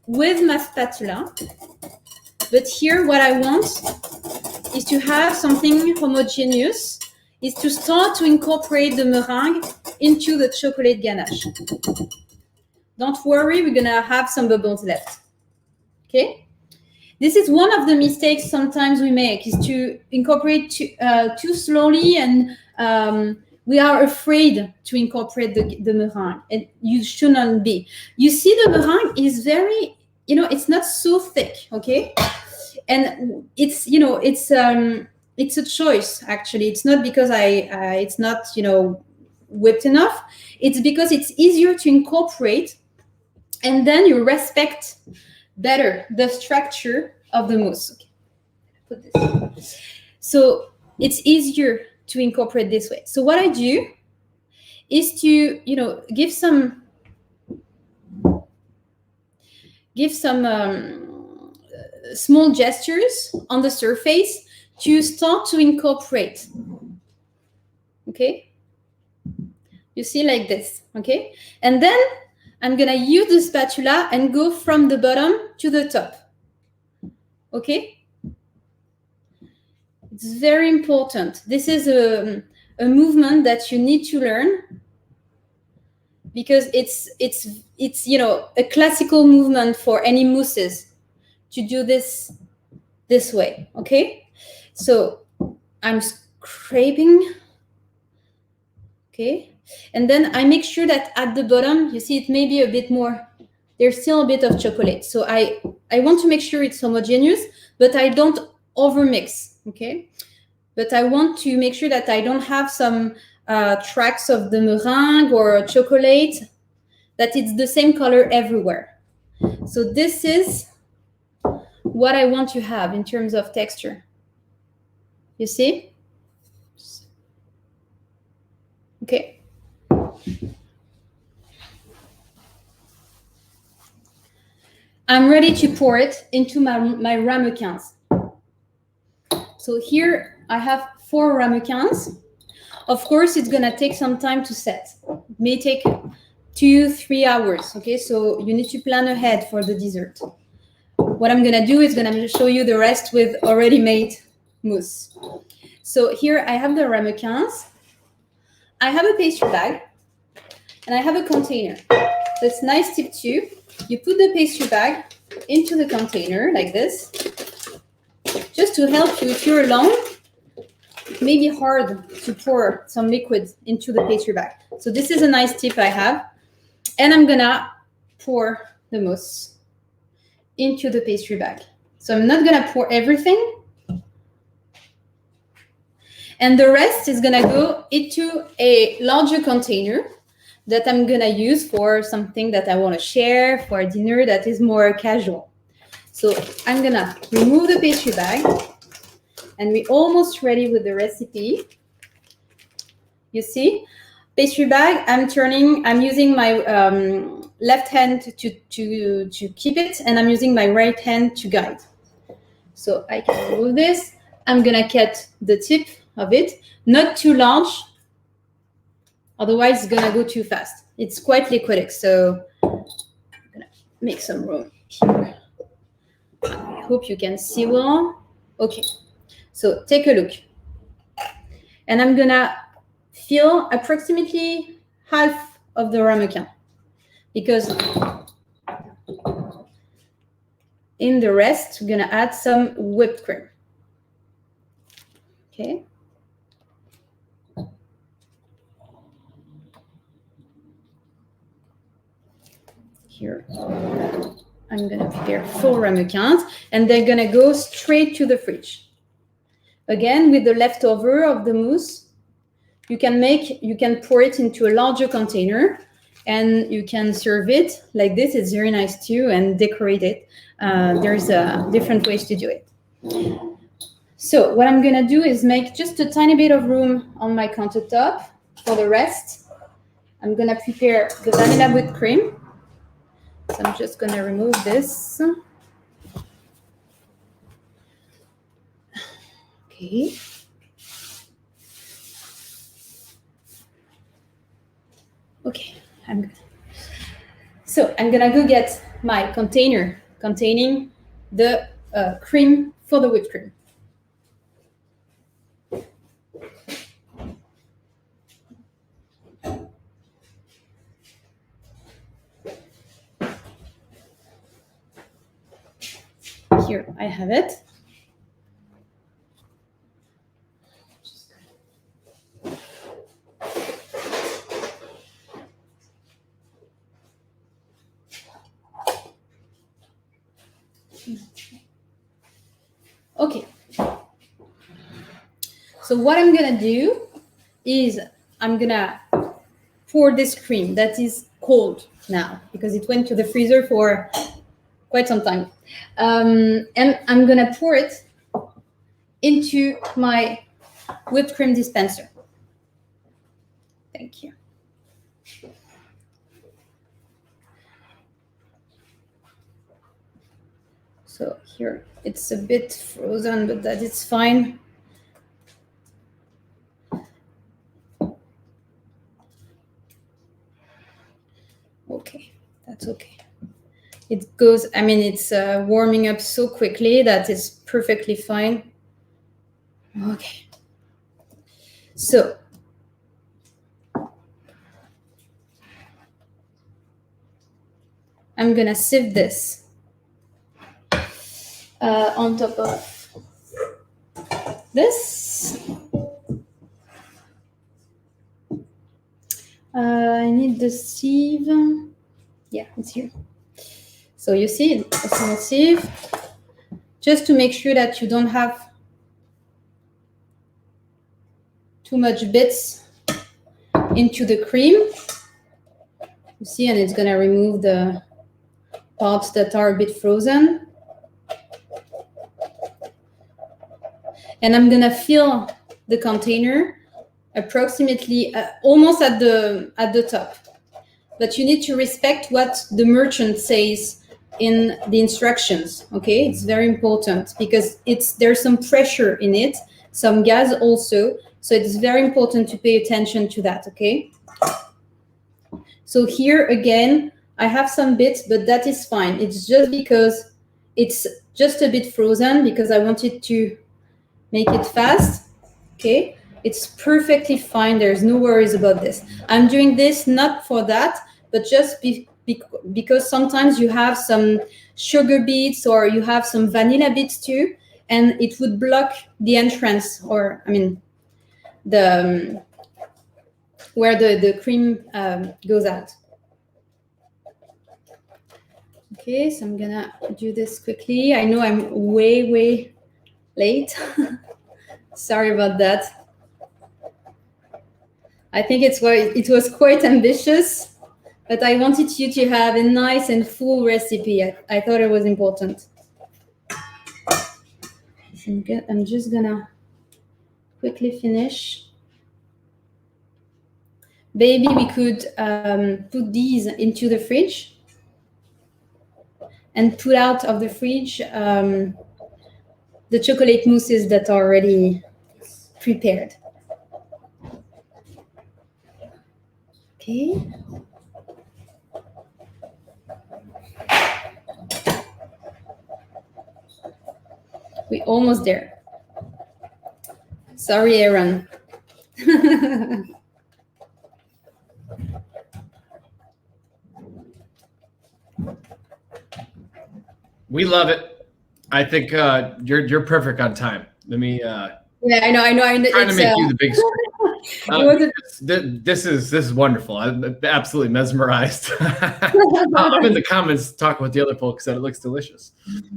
with my spatula. But here what I want is to have something homogeneous, is to start to incorporate the meringue into the chocolate ganache. Don't worry, we're gonna have some bubbles left, okay? This is one of the mistakes sometimes we make, is to incorporate too slowly, and we are afraid to incorporate the meringue, and you shouldn't be. You see, the meringue is very, you know, it's not so thick, okay? And it's, you know, it's a choice, actually. It's not because it's not, you know, whipped enough. It's because it's easier to incorporate, and then you respect better the structure of the mousse. Okay, put this. So it's easier to incorporate this way. So what I do is to, you know, give some small gestures on the surface to start to incorporate. Okay, you see, like this. Okay, and then I'm gonna use the spatula and go from the bottom to the top. Okay, it's very important. This is a movement that you need to learn, because it's you know, a classical movement for any mousses to do this way. Okay, so I'm scraping. Okay, and then I make sure that at the bottom, you see, it may be a bit more, there's still a bit of chocolate. So I want to make sure it's homogeneous, but I don't overmix, okay? But I want to make sure that I don't have some tracks of the meringue or chocolate, that it's the same color everywhere. So this is what I want to have in terms of texture. You see? Okay. I'm ready to pour it into my ramequins. So here I have 4 ramequins. Of course, it's gonna take some time to set. It may take 2-3 hours. Okay, so you need to plan ahead for the dessert. What I'm gonna do is gonna show you the rest with already made mousse. So here I have the ramequins. I have a pastry bag, and I have a container. So it's nice tip too. You put the pastry bag into the container like this, just to help you. If you're alone, it may be hard to pour some liquid into the pastry bag. So this is a nice tip I have. And I'm gonna pour the mousse into the pastry bag. So I'm not gonna pour everything. And the rest is gonna go into a larger container that I'm gonna use for something that I wanna share, for a dinner that is more casual. So I'm gonna remove the pastry bag, and we're almost ready with the recipe. You see, pastry bag, I'm using my left hand to keep it, and I'm using my right hand to guide. So I can remove this. I'm gonna cut the tip of it, not too large, otherwise it's gonna go too fast. It's quite liquidic, so I'm gonna make some room here. I hope you can see well. Okay, so take a look. And I'm gonna fill approximately half of the ramequin, because in the rest, we're gonna add some whipped cream. Okay. Here, I'm gonna prepare 4 ramequins, and they're gonna go straight to the fridge. Again, with the leftover of the mousse, you can pour it into a larger container, and you can serve it like this. It's very nice too, and decorate it. There's different ways to do it. So what I'm gonna do is make just a tiny bit of room on my countertop. For the rest, I'm gonna prepare the vanilla whipped cream. So I'm just gonna remove this. Okay. Okay, I'm good. So I'm gonna go get my container containing the cream for the whipped cream. Here I have it. Okay. So what I'm gonna do is I'm gonna pour this cream that is cold now because it went to the freezer for quite some time. And I'm gonna pour it into my whipped cream dispenser. Thank you. So here it's a bit frozen, but that is fine. Okay, that's okay. It goes, I mean, it's warming up so quickly that it's perfectly fine. Okay. So I'm gonna sieve this on top of this. I need the sieve. Yeah, it's here. So you see, a small sieve, just to make sure that you don't have too much bits into the cream. You see, and it's gonna remove the parts that are a bit frozen. And I'm gonna fill the container approximately almost at the top. But you need to respect what the merchant says in the instructions, okay? It's very important because there's some pressure in it, some gas also, so it's very important to pay attention to that, okay? So here again, I have some bits, but that is fine. It's just because it's just a bit frozen because I wanted to make it fast, okay? It's perfectly fine. There's no worries about this. I'm doing this not for that, but just because sometimes you have some sugar beets or you have some vanilla beets too, and it would block the entrance, or I mean, the where the cream goes out. Okay, so I'm gonna do this quickly. I know I'm way late. Sorry about that. I think it was quite ambitious, but I wanted you to have a nice and full recipe. I thought it was important. I'm just gonna quickly finish. Maybe we could put these into the fridge and pull out of the fridge the chocolate mousses that are already prepared. Okay. We're almost there. Sorry, Aaron. We love it. I think you're perfect on time. Let me. Yeah, I know. Trying to make you the big screen. This is wonderful. I'm absolutely mesmerized. I'm in the comments talking with the other folks that it looks delicious.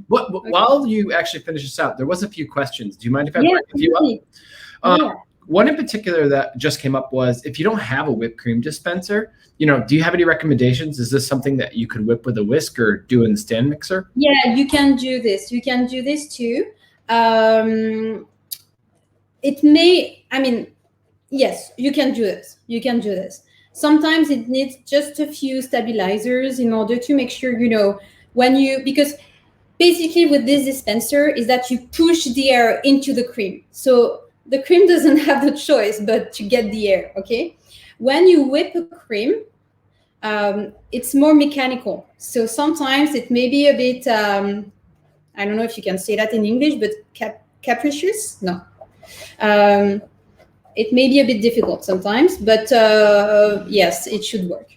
While you actually finish this out, there was a few questions. Do you mind if I bring a few up? One in particular that just came up was, if you don't have a whipped cream dispenser, do you have any recommendations? Is this something that you could whip with a whisk or do in the stand mixer? Yeah, you can do this. You can do this too. Yes, you can do this. You can do this. Sometimes it needs just a few stabilizers in order to make sure, because basically with this dispenser is that you push the air into the cream. So the cream doesn't have the choice but to get the air, okay? When you whip a cream, it's more mechanical. So sometimes it may be a bit, I don't know if you can say that in English, but capricious? No. It may be a bit difficult sometimes, but yes, it should work.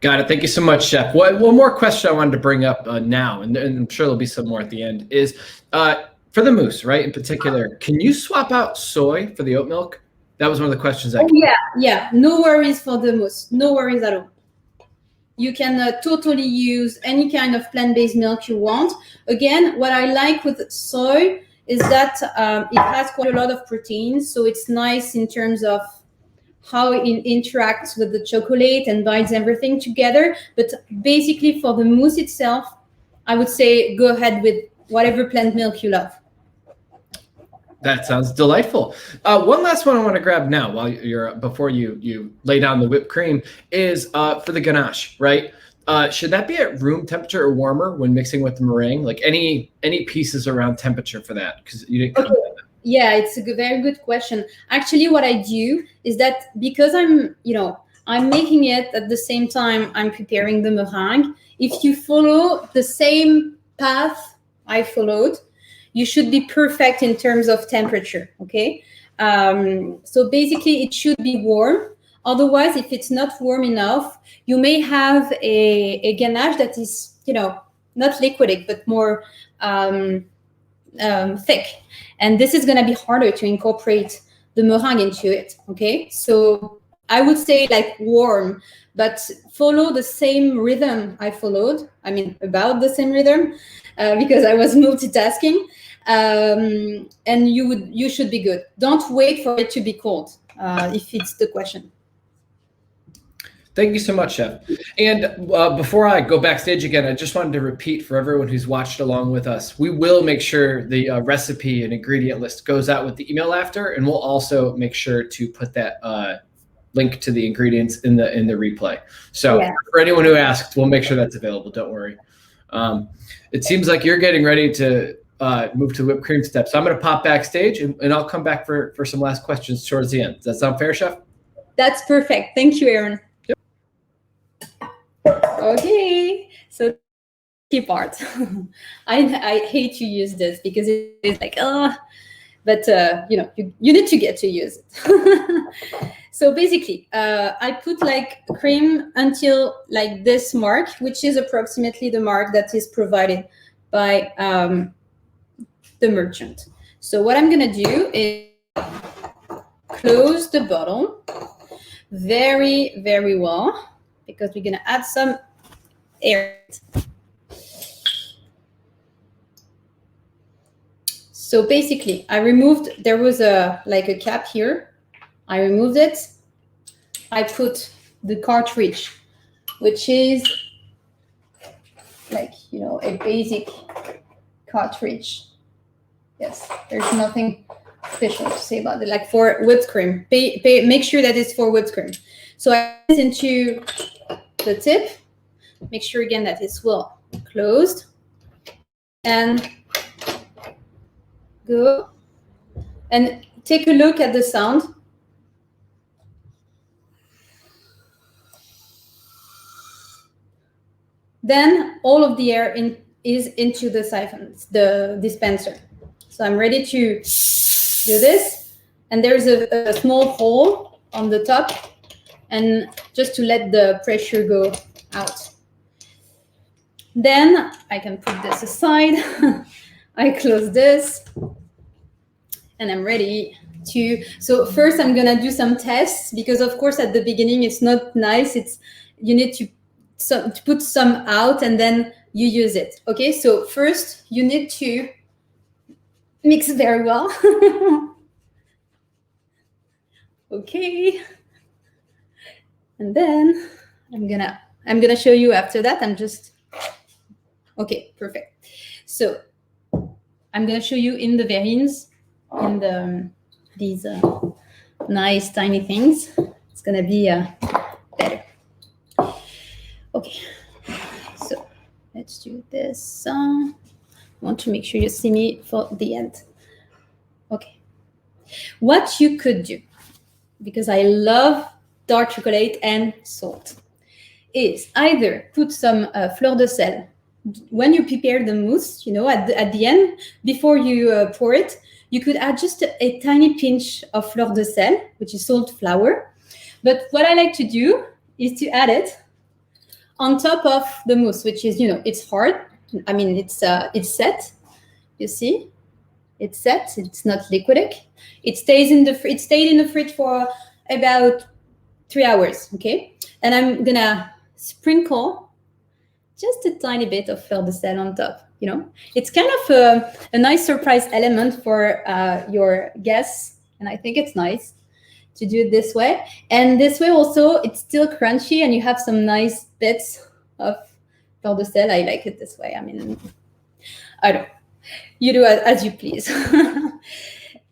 Got it. Thank you so much, Chef. One more question I wanted to bring up now, and I'm sure there'll be some more at the end, is for the mousse, right, in particular, can you swap out soy for the oat milk? That was one of the questions. Yeah. No worries for the mousse. No worries at all. You can totally use any kind of plant-based milk you want. Again, what I like with soy is that it has quite a lot of proteins, so it's nice in terms of how it interacts with the chocolate and binds everything together. But basically for the mousse itself, I would say go ahead with whatever plant milk you love. That sounds delightful. One last one I want to grab now before you lay down the whipped cream is for the ganache, right? Should that be at room temperature or warmer when mixing with the meringue? Like any pieces around temperature for that? Because you didn't. Okay. Yeah, it's a very good question. Actually, what I do is that because I'm making it at the same time I'm preparing the meringue. If you follow the same path I followed, you should be perfect in terms of temperature. Okay. So basically, it should be warm. Otherwise, if it's not warm enough, you may have a ganache that is, not liquidic, but more thick. And this is going to be harder to incorporate the meringue into it. Okay. So I would say like warm, but follow the same rhythm I followed. I mean, about the same rhythm because I was multitasking. And you should be good. Don't wait for it to be cold if it's the question. Thank you so much, Chef. And before I go backstage again, I just wanted to repeat for everyone who's watched along with us, we will make sure the recipe and ingredient list goes out with the email after, and we'll also make sure to put that link to the ingredients in the replay. So for anyone who asked, we'll make sure that's available. Don't worry. It seems like you're getting ready to move to the whipped cream step. So I'm going to pop backstage and I'll come back for some last questions towards the end. Does that sound fair, Chef? That's perfect. Thank you, Aaron. Yep. Okay. So key part. I hate to use this because it's like, but you need to get to use it. So basically, I put like cream until like this mark, which is approximately the mark that is provided by the merchant. So what I'm gonna do is close the bottle very, very well because we're gonna add some air. So basically, I removed, there was a cap here. I removed it. I put the cartridge, which is like, you know, a basic cartridge. Yes, there's nothing special to say about it. Like for whipped cream, make sure that it's for whipped cream. So I put it into the tip. Make sure again that it's well closed, and go and take a look at the sound. Then all of the air is into the siphon, the dispenser. So I'm ready to do this. And there's a small hole on the top, and just to let the pressure go out. Then I can put this aside. I close this, and I'm ready to. So first I'm gonna do some tests, because of course at the beginning it's not nice. You need to put some out and then you use it. Okay, so first you need to mix very well. Okay, and then I'm gonna show you after that. Okay, perfect. So I'm gonna show you in the verrines, in these nice tiny things. It's gonna be better. Okay, so let's do this. I want to make sure you see me for the end. Okay, what you could do, because I love dark chocolate and salt, is either put some fleur de sel when you prepare the mousse, you know, at the end, before you pour it. You could add just a tiny pinch of fleur de sel, which is salt flour. But what I like to do is to add it on top of the mousse, which is, you know, it's hard. I mean, it's set. You see, it's set. It's not liquidic. It stayed in the fridge for about 3 hours. Okay, and I'm gonna sprinkle just a tiny bit of fleur de sel on top. You know, it's kind of a nice surprise element for your guests, and I think it's nice to do it this way. And this way also, it's still crunchy, and you have some nice bits of fleur de sel. I like it this way. I mean, I don't. You do as you please.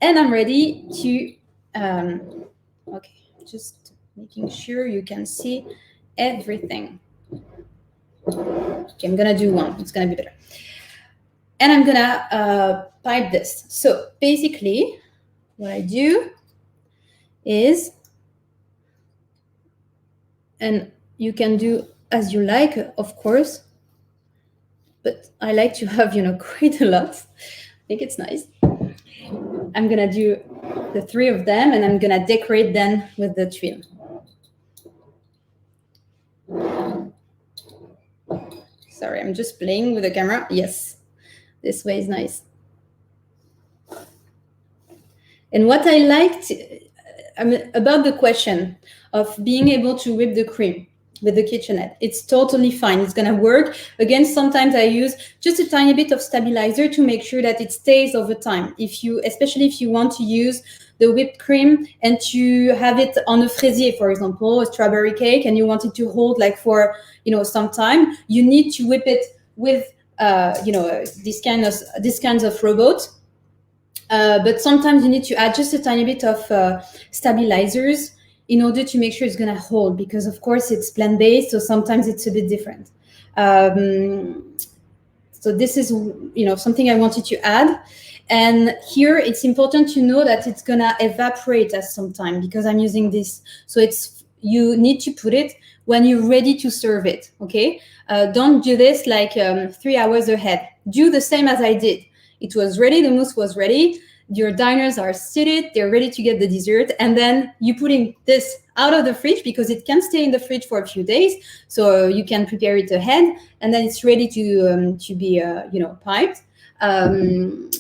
And I'm ready to. Okay, just making sure you can see everything. Okay, I'm gonna do one. It's gonna be better. And I'm gonna pipe this. So basically, what I do is, and you can do as you like, of course, but I like to have, you know, quite a lot. I think it's nice. I'm gonna do the 3 of them, and I'm gonna decorate them with the tuile. Sorry, I'm just playing with the camera. Yes, this way is nice. And what I liked about the question of being able to whip the cream with the KitchenAid, it's totally fine. It's gonna work. Again, sometimes I use just a tiny bit of stabilizer to make sure that it stays over time. Especially if you want to use the whipped cream and to have it on a fraisier, for example, a strawberry cake, and you want it to hold like for, you know, some time, you need to whip it with, you know, these kinds of robots. But sometimes you need to add just a tiny bit of stabilizers in order to make sure it's going to hold, because of course it's plant-based, so sometimes it's a bit different. So this is, you know, something I wanted to add. And here it's important to know that it's going to evaporate at some time, because I'm using this. So you need to put it when you're ready to serve it, okay? Don't do this like 3 hours ahead. Do the same as I did. It was ready, the mousse was ready, your diners are seated, they're ready to get the dessert, and then you putting this out of the fridge, because it can stay in the fridge for a few days, so you can prepare it ahead, and then it's ready to be you know, piped.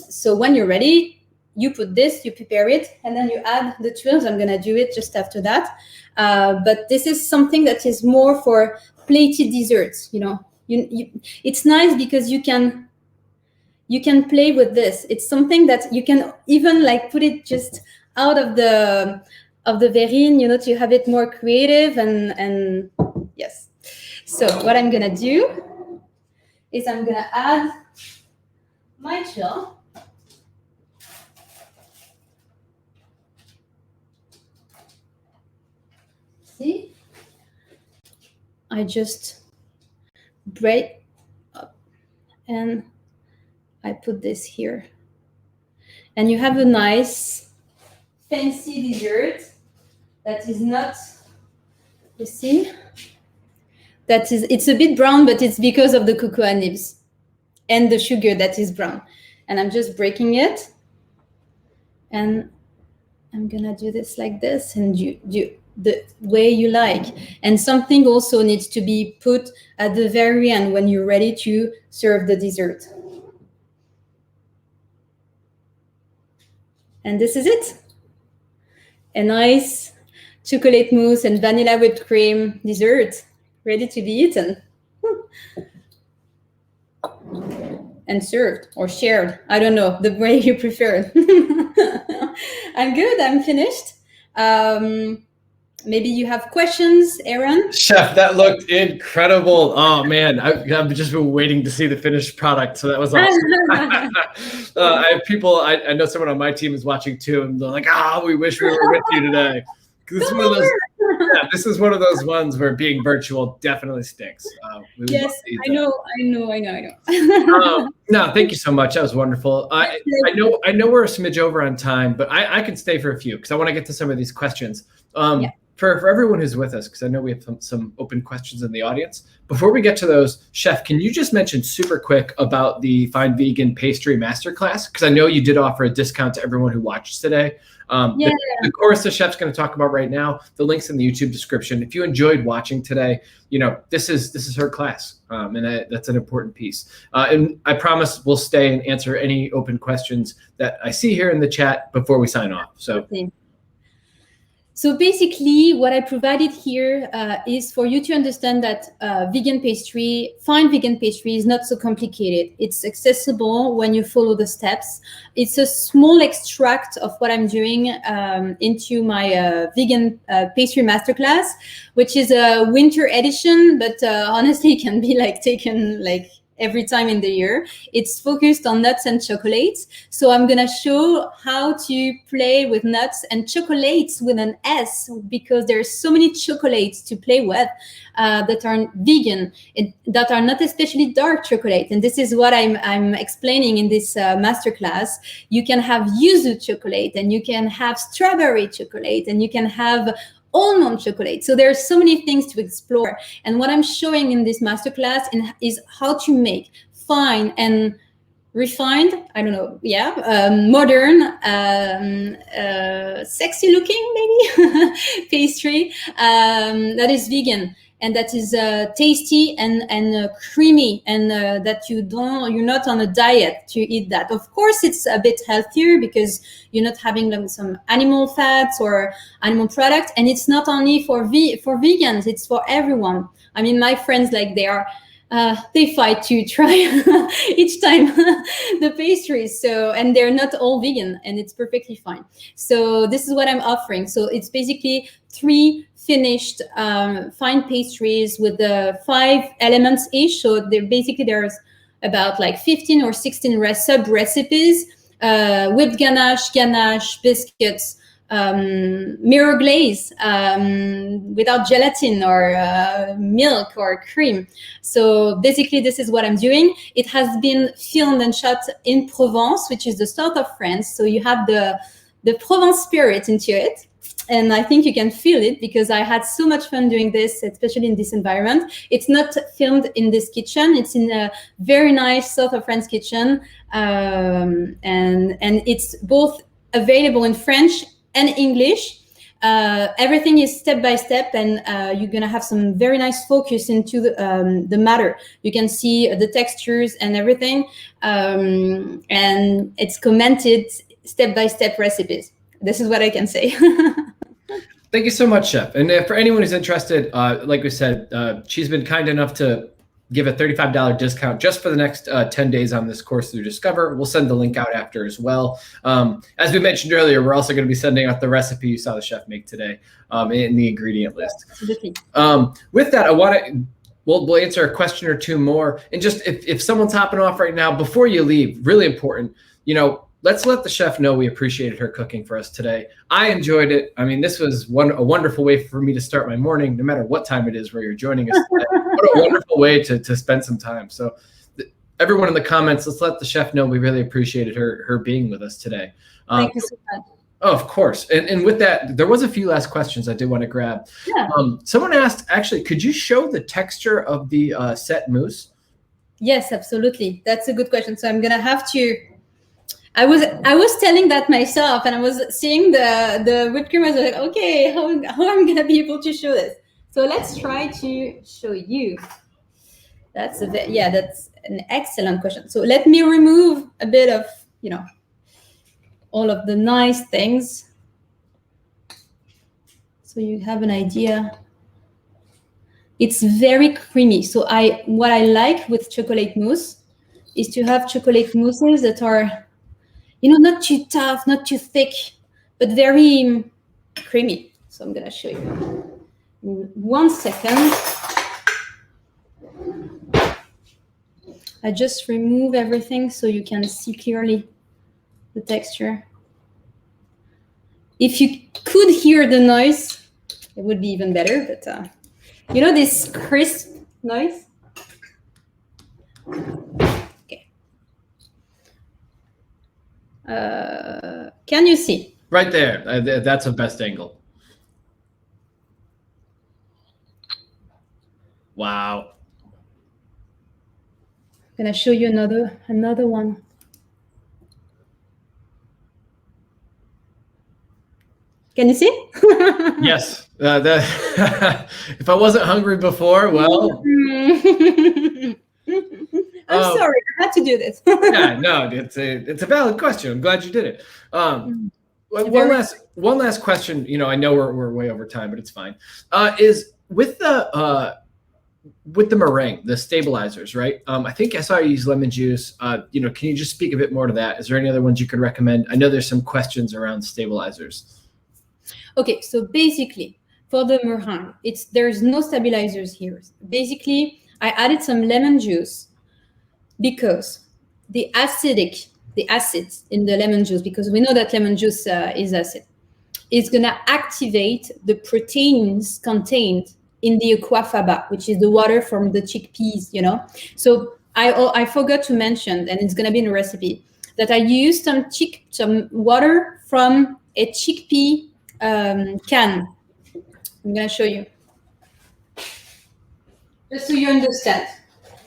So when you're ready, you put this, you prepare it, and then you add the tuiles. I'm gonna do it just after that. But this is something that is more for plated desserts. You know, it's nice because you can play with this. It's something that you can even like put it just out of of the verrine, you know, to have it more creative and yes. So what I'm gonna do is I'm gonna add my chill. See, I just break up and I put this here. And you have a nice fancy dessert that is not, you see, that is, it's a bit brown, but it's because of the cocoa nibs and the sugar that is brown. And I'm just breaking it. And I'm gonna do this like this, and you the way you like. And something also needs to be put at the very end when you're ready to serve the dessert. And this is it. A nice chocolate mousse and vanilla whipped cream dessert ready to be eaten. And served or shared. I don't know, the way you prefer. I'm good, I'm finished. Maybe you have questions, Aaron? Chef, that looked incredible. Oh man, I've just been waiting to see the finished product. So that was awesome. I have people, I know someone on my team is watching too, and they're like, we wish we were with you today. This is one of those ones where being virtual definitely stinks. Yes, I know. No, thank you so much. That was wonderful. I know we're a smidge over on time, but I could stay for a few because I want to get to some of these questions. For everyone who's with us, because I know we have some open questions in the audience. Before we get to those, Chef, can you just mention super quick about the Fine Vegan Pastry Masterclass? Because I know you did offer a discount to everyone who watched today. The course the chef's going to talk about right now, the link's in the YouTube description. If you enjoyed watching today, you know, this is her class, and that's an important piece. And I promise we'll stay and answer any open questions that I see here in the chat before we sign off. So. Okay. So basically, what I provided here is for you to understand that fine vegan pastry is not so complicated. It's accessible when you follow the steps. It's a small extract of what I'm doing into my vegan pastry masterclass, which is a winter edition, but honestly, it can be like taken like every time in the year. It's focused on nuts and chocolates. So I'm going to show how to play with nuts and chocolates with an S, because there's so many chocolates to play with that are vegan, that are not especially dark chocolate. And this is what I'm explaining in this masterclass. You can have yuzu chocolate, and you can have strawberry chocolate, and you can have almond chocolate. So there's so many things to explore. And what I'm showing in this masterclass is how to make fine and refined, I don't know, modern, sexy looking maybe pastry that is vegan and that is tasty and creamy, and that you're not on a diet to eat that. Of course, it's a bit healthier because you're not having some animal fats or animal products, and it's not only for vegans, it's for everyone. I mean, my friends, like they fight to try each time the pastries. So, and they're not all vegan, and it's perfectly fine. So this is what I'm offering. So it's basically 3 finished fine pastries with the 5 elements each. So there's about like 15 or 16 sub recipes: whipped ganache, biscuits, mirror glaze without gelatin or milk or cream. So basically, this is what I'm doing. It has been filmed and shot in Provence, which is the south of France. So you have the Provence spirit into it. And I think you can feel it because I had so much fun doing this, especially in this environment. It's not filmed in this kitchen. It's in a very nice south of France kitchen. And it's both available in French and English. Everything is step by step, and you're gonna have some very nice focus into the matter. You can see the textures and everything, and it's commented step by step recipes. This is what I can say. Thank you so much, Chef. And for anyone who's interested, like we said, she's been kind enough to give a $35 discount just for the next 10 days on this course through Discover. We'll send the link out after as well. As we mentioned earlier, we're also going to be sending out the recipe you saw the chef make today in the ingredient list. Absolutely. With that, we'll answer a question or two more. And just if someone's hopping off right now, before you leave, really important, let's let the chef know we appreciated her cooking for us today. I enjoyed it. I mean, this was a wonderful way for me to start my morning, no matter what time it is where you're joining us today. What a wonderful way to spend some time. So everyone in the comments, let's let the chef know we really appreciated her being with us today. Thank you so much. Oh, of course. And with that, there was a few last questions I did want to grab. Yeah. Someone asked, actually, could you show the texture of the set mousse? Yes, absolutely. That's a good question. So I'm going to have to... I was telling that myself, and I was seeing the whipped cream. I was like, okay, how am I going to be able to show this? So let's try to show you. That's an excellent question. So let me remove a bit of, all of the nice things, so you have an idea. It's very creamy. So what I like with chocolate mousse is to have chocolate mousses that are, not too tough, not too thick, but very creamy. So I'm gonna show you in 1 second. I just remove everything so you can see clearly the texture. If you could hear the noise, it would be even better, but this crisp noise? Okay. Can you see? Right there. That's a best angle. Wow. I'm gonna show you another one. Can you see? Yes. If I wasn't hungry before, well. I'm sorry, I had to do this. Yeah, no, it's a valid question. I'm glad you did it. One last question. I know we're way over time, but it's fine. Is with the meringue, the stabilizers, right? I think I saw you use lemon juice. Can you just speak a bit more to that? Is there any other ones you could recommend? I know there's some questions around stabilizers. Okay, so basically for the meringue, there's no stabilizers here. Basically, I added some lemon juice because the acids in the lemon juice, because we know that lemon juice is acid, is gonna activate the proteins contained in the aquafaba, which is the water from the chickpeas, So I forgot to mention, and it's gonna be in the recipe, that I used some water from a chickpea can. I'm gonna show you, just so you understand.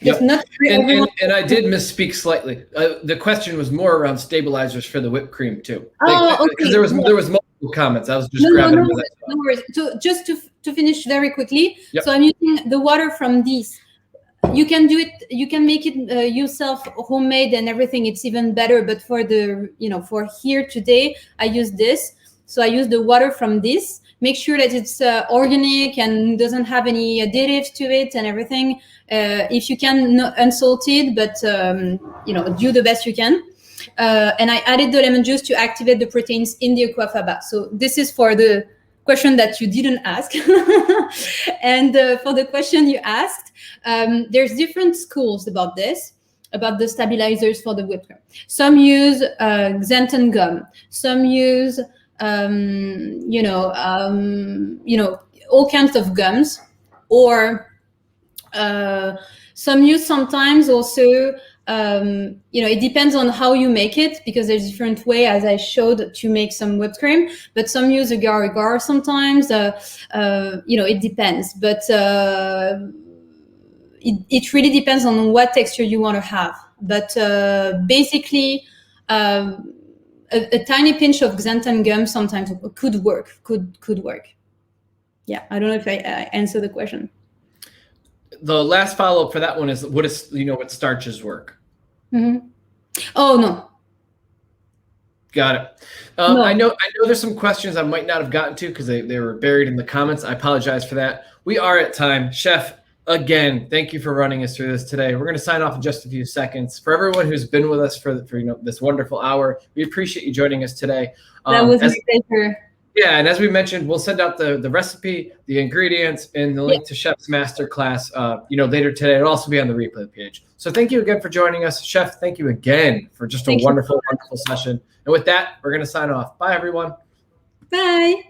Yep. And I did misspeak slightly. The question was more around stabilizers for the whipped cream too. Okay. Because there was multiple comments. I was just grabbing. No worries. So just to finish very quickly. Yep. So I'm using the water from this. You can do it. You can make it yourself, homemade and everything. It's even better. But for for here today, I use this. So I use the water from this. Make sure that it's organic and doesn't have any additives to it and everything. If you can, unsalted, but do the best you can. And I added the lemon juice to activate the proteins in the aquafaba. So this is for the question that you didn't ask. And for the question you asked, there's different schools about this, about the stabilizers for the whipped cream. Some use xanthan gum. Some use all kinds of gums, or some use sometimes also, it depends on how you make it, because there's different way, as I showed, to make some whipped cream, but some use agar-agar sometimes, it depends, but it really depends on what texture you want to have. But basically, a tiny pinch of xanthan gum sometimes could work. Yeah, I don't know if I answered the question. The last follow-up for that one is what starches work? Mm-hmm. Oh, no. Got it. No. I know there's some questions I might not have gotten to because they were buried in the comments. I apologize for that. We are at time. Chef, Again, thank you for running us through this today. We're going to sign off in just a few seconds. For everyone who's been with us for this wonderful hour, we appreciate you joining us today. That was my pleasure. Yeah, and as we mentioned, we'll send out the recipe, the ingredients, and the link to Chef's Masterclass, later today. It'll also be on the replay page. So thank you again for joining us. Chef, thank you again for just a wonderful session. And with that, we're going to sign off. Bye, everyone. Bye.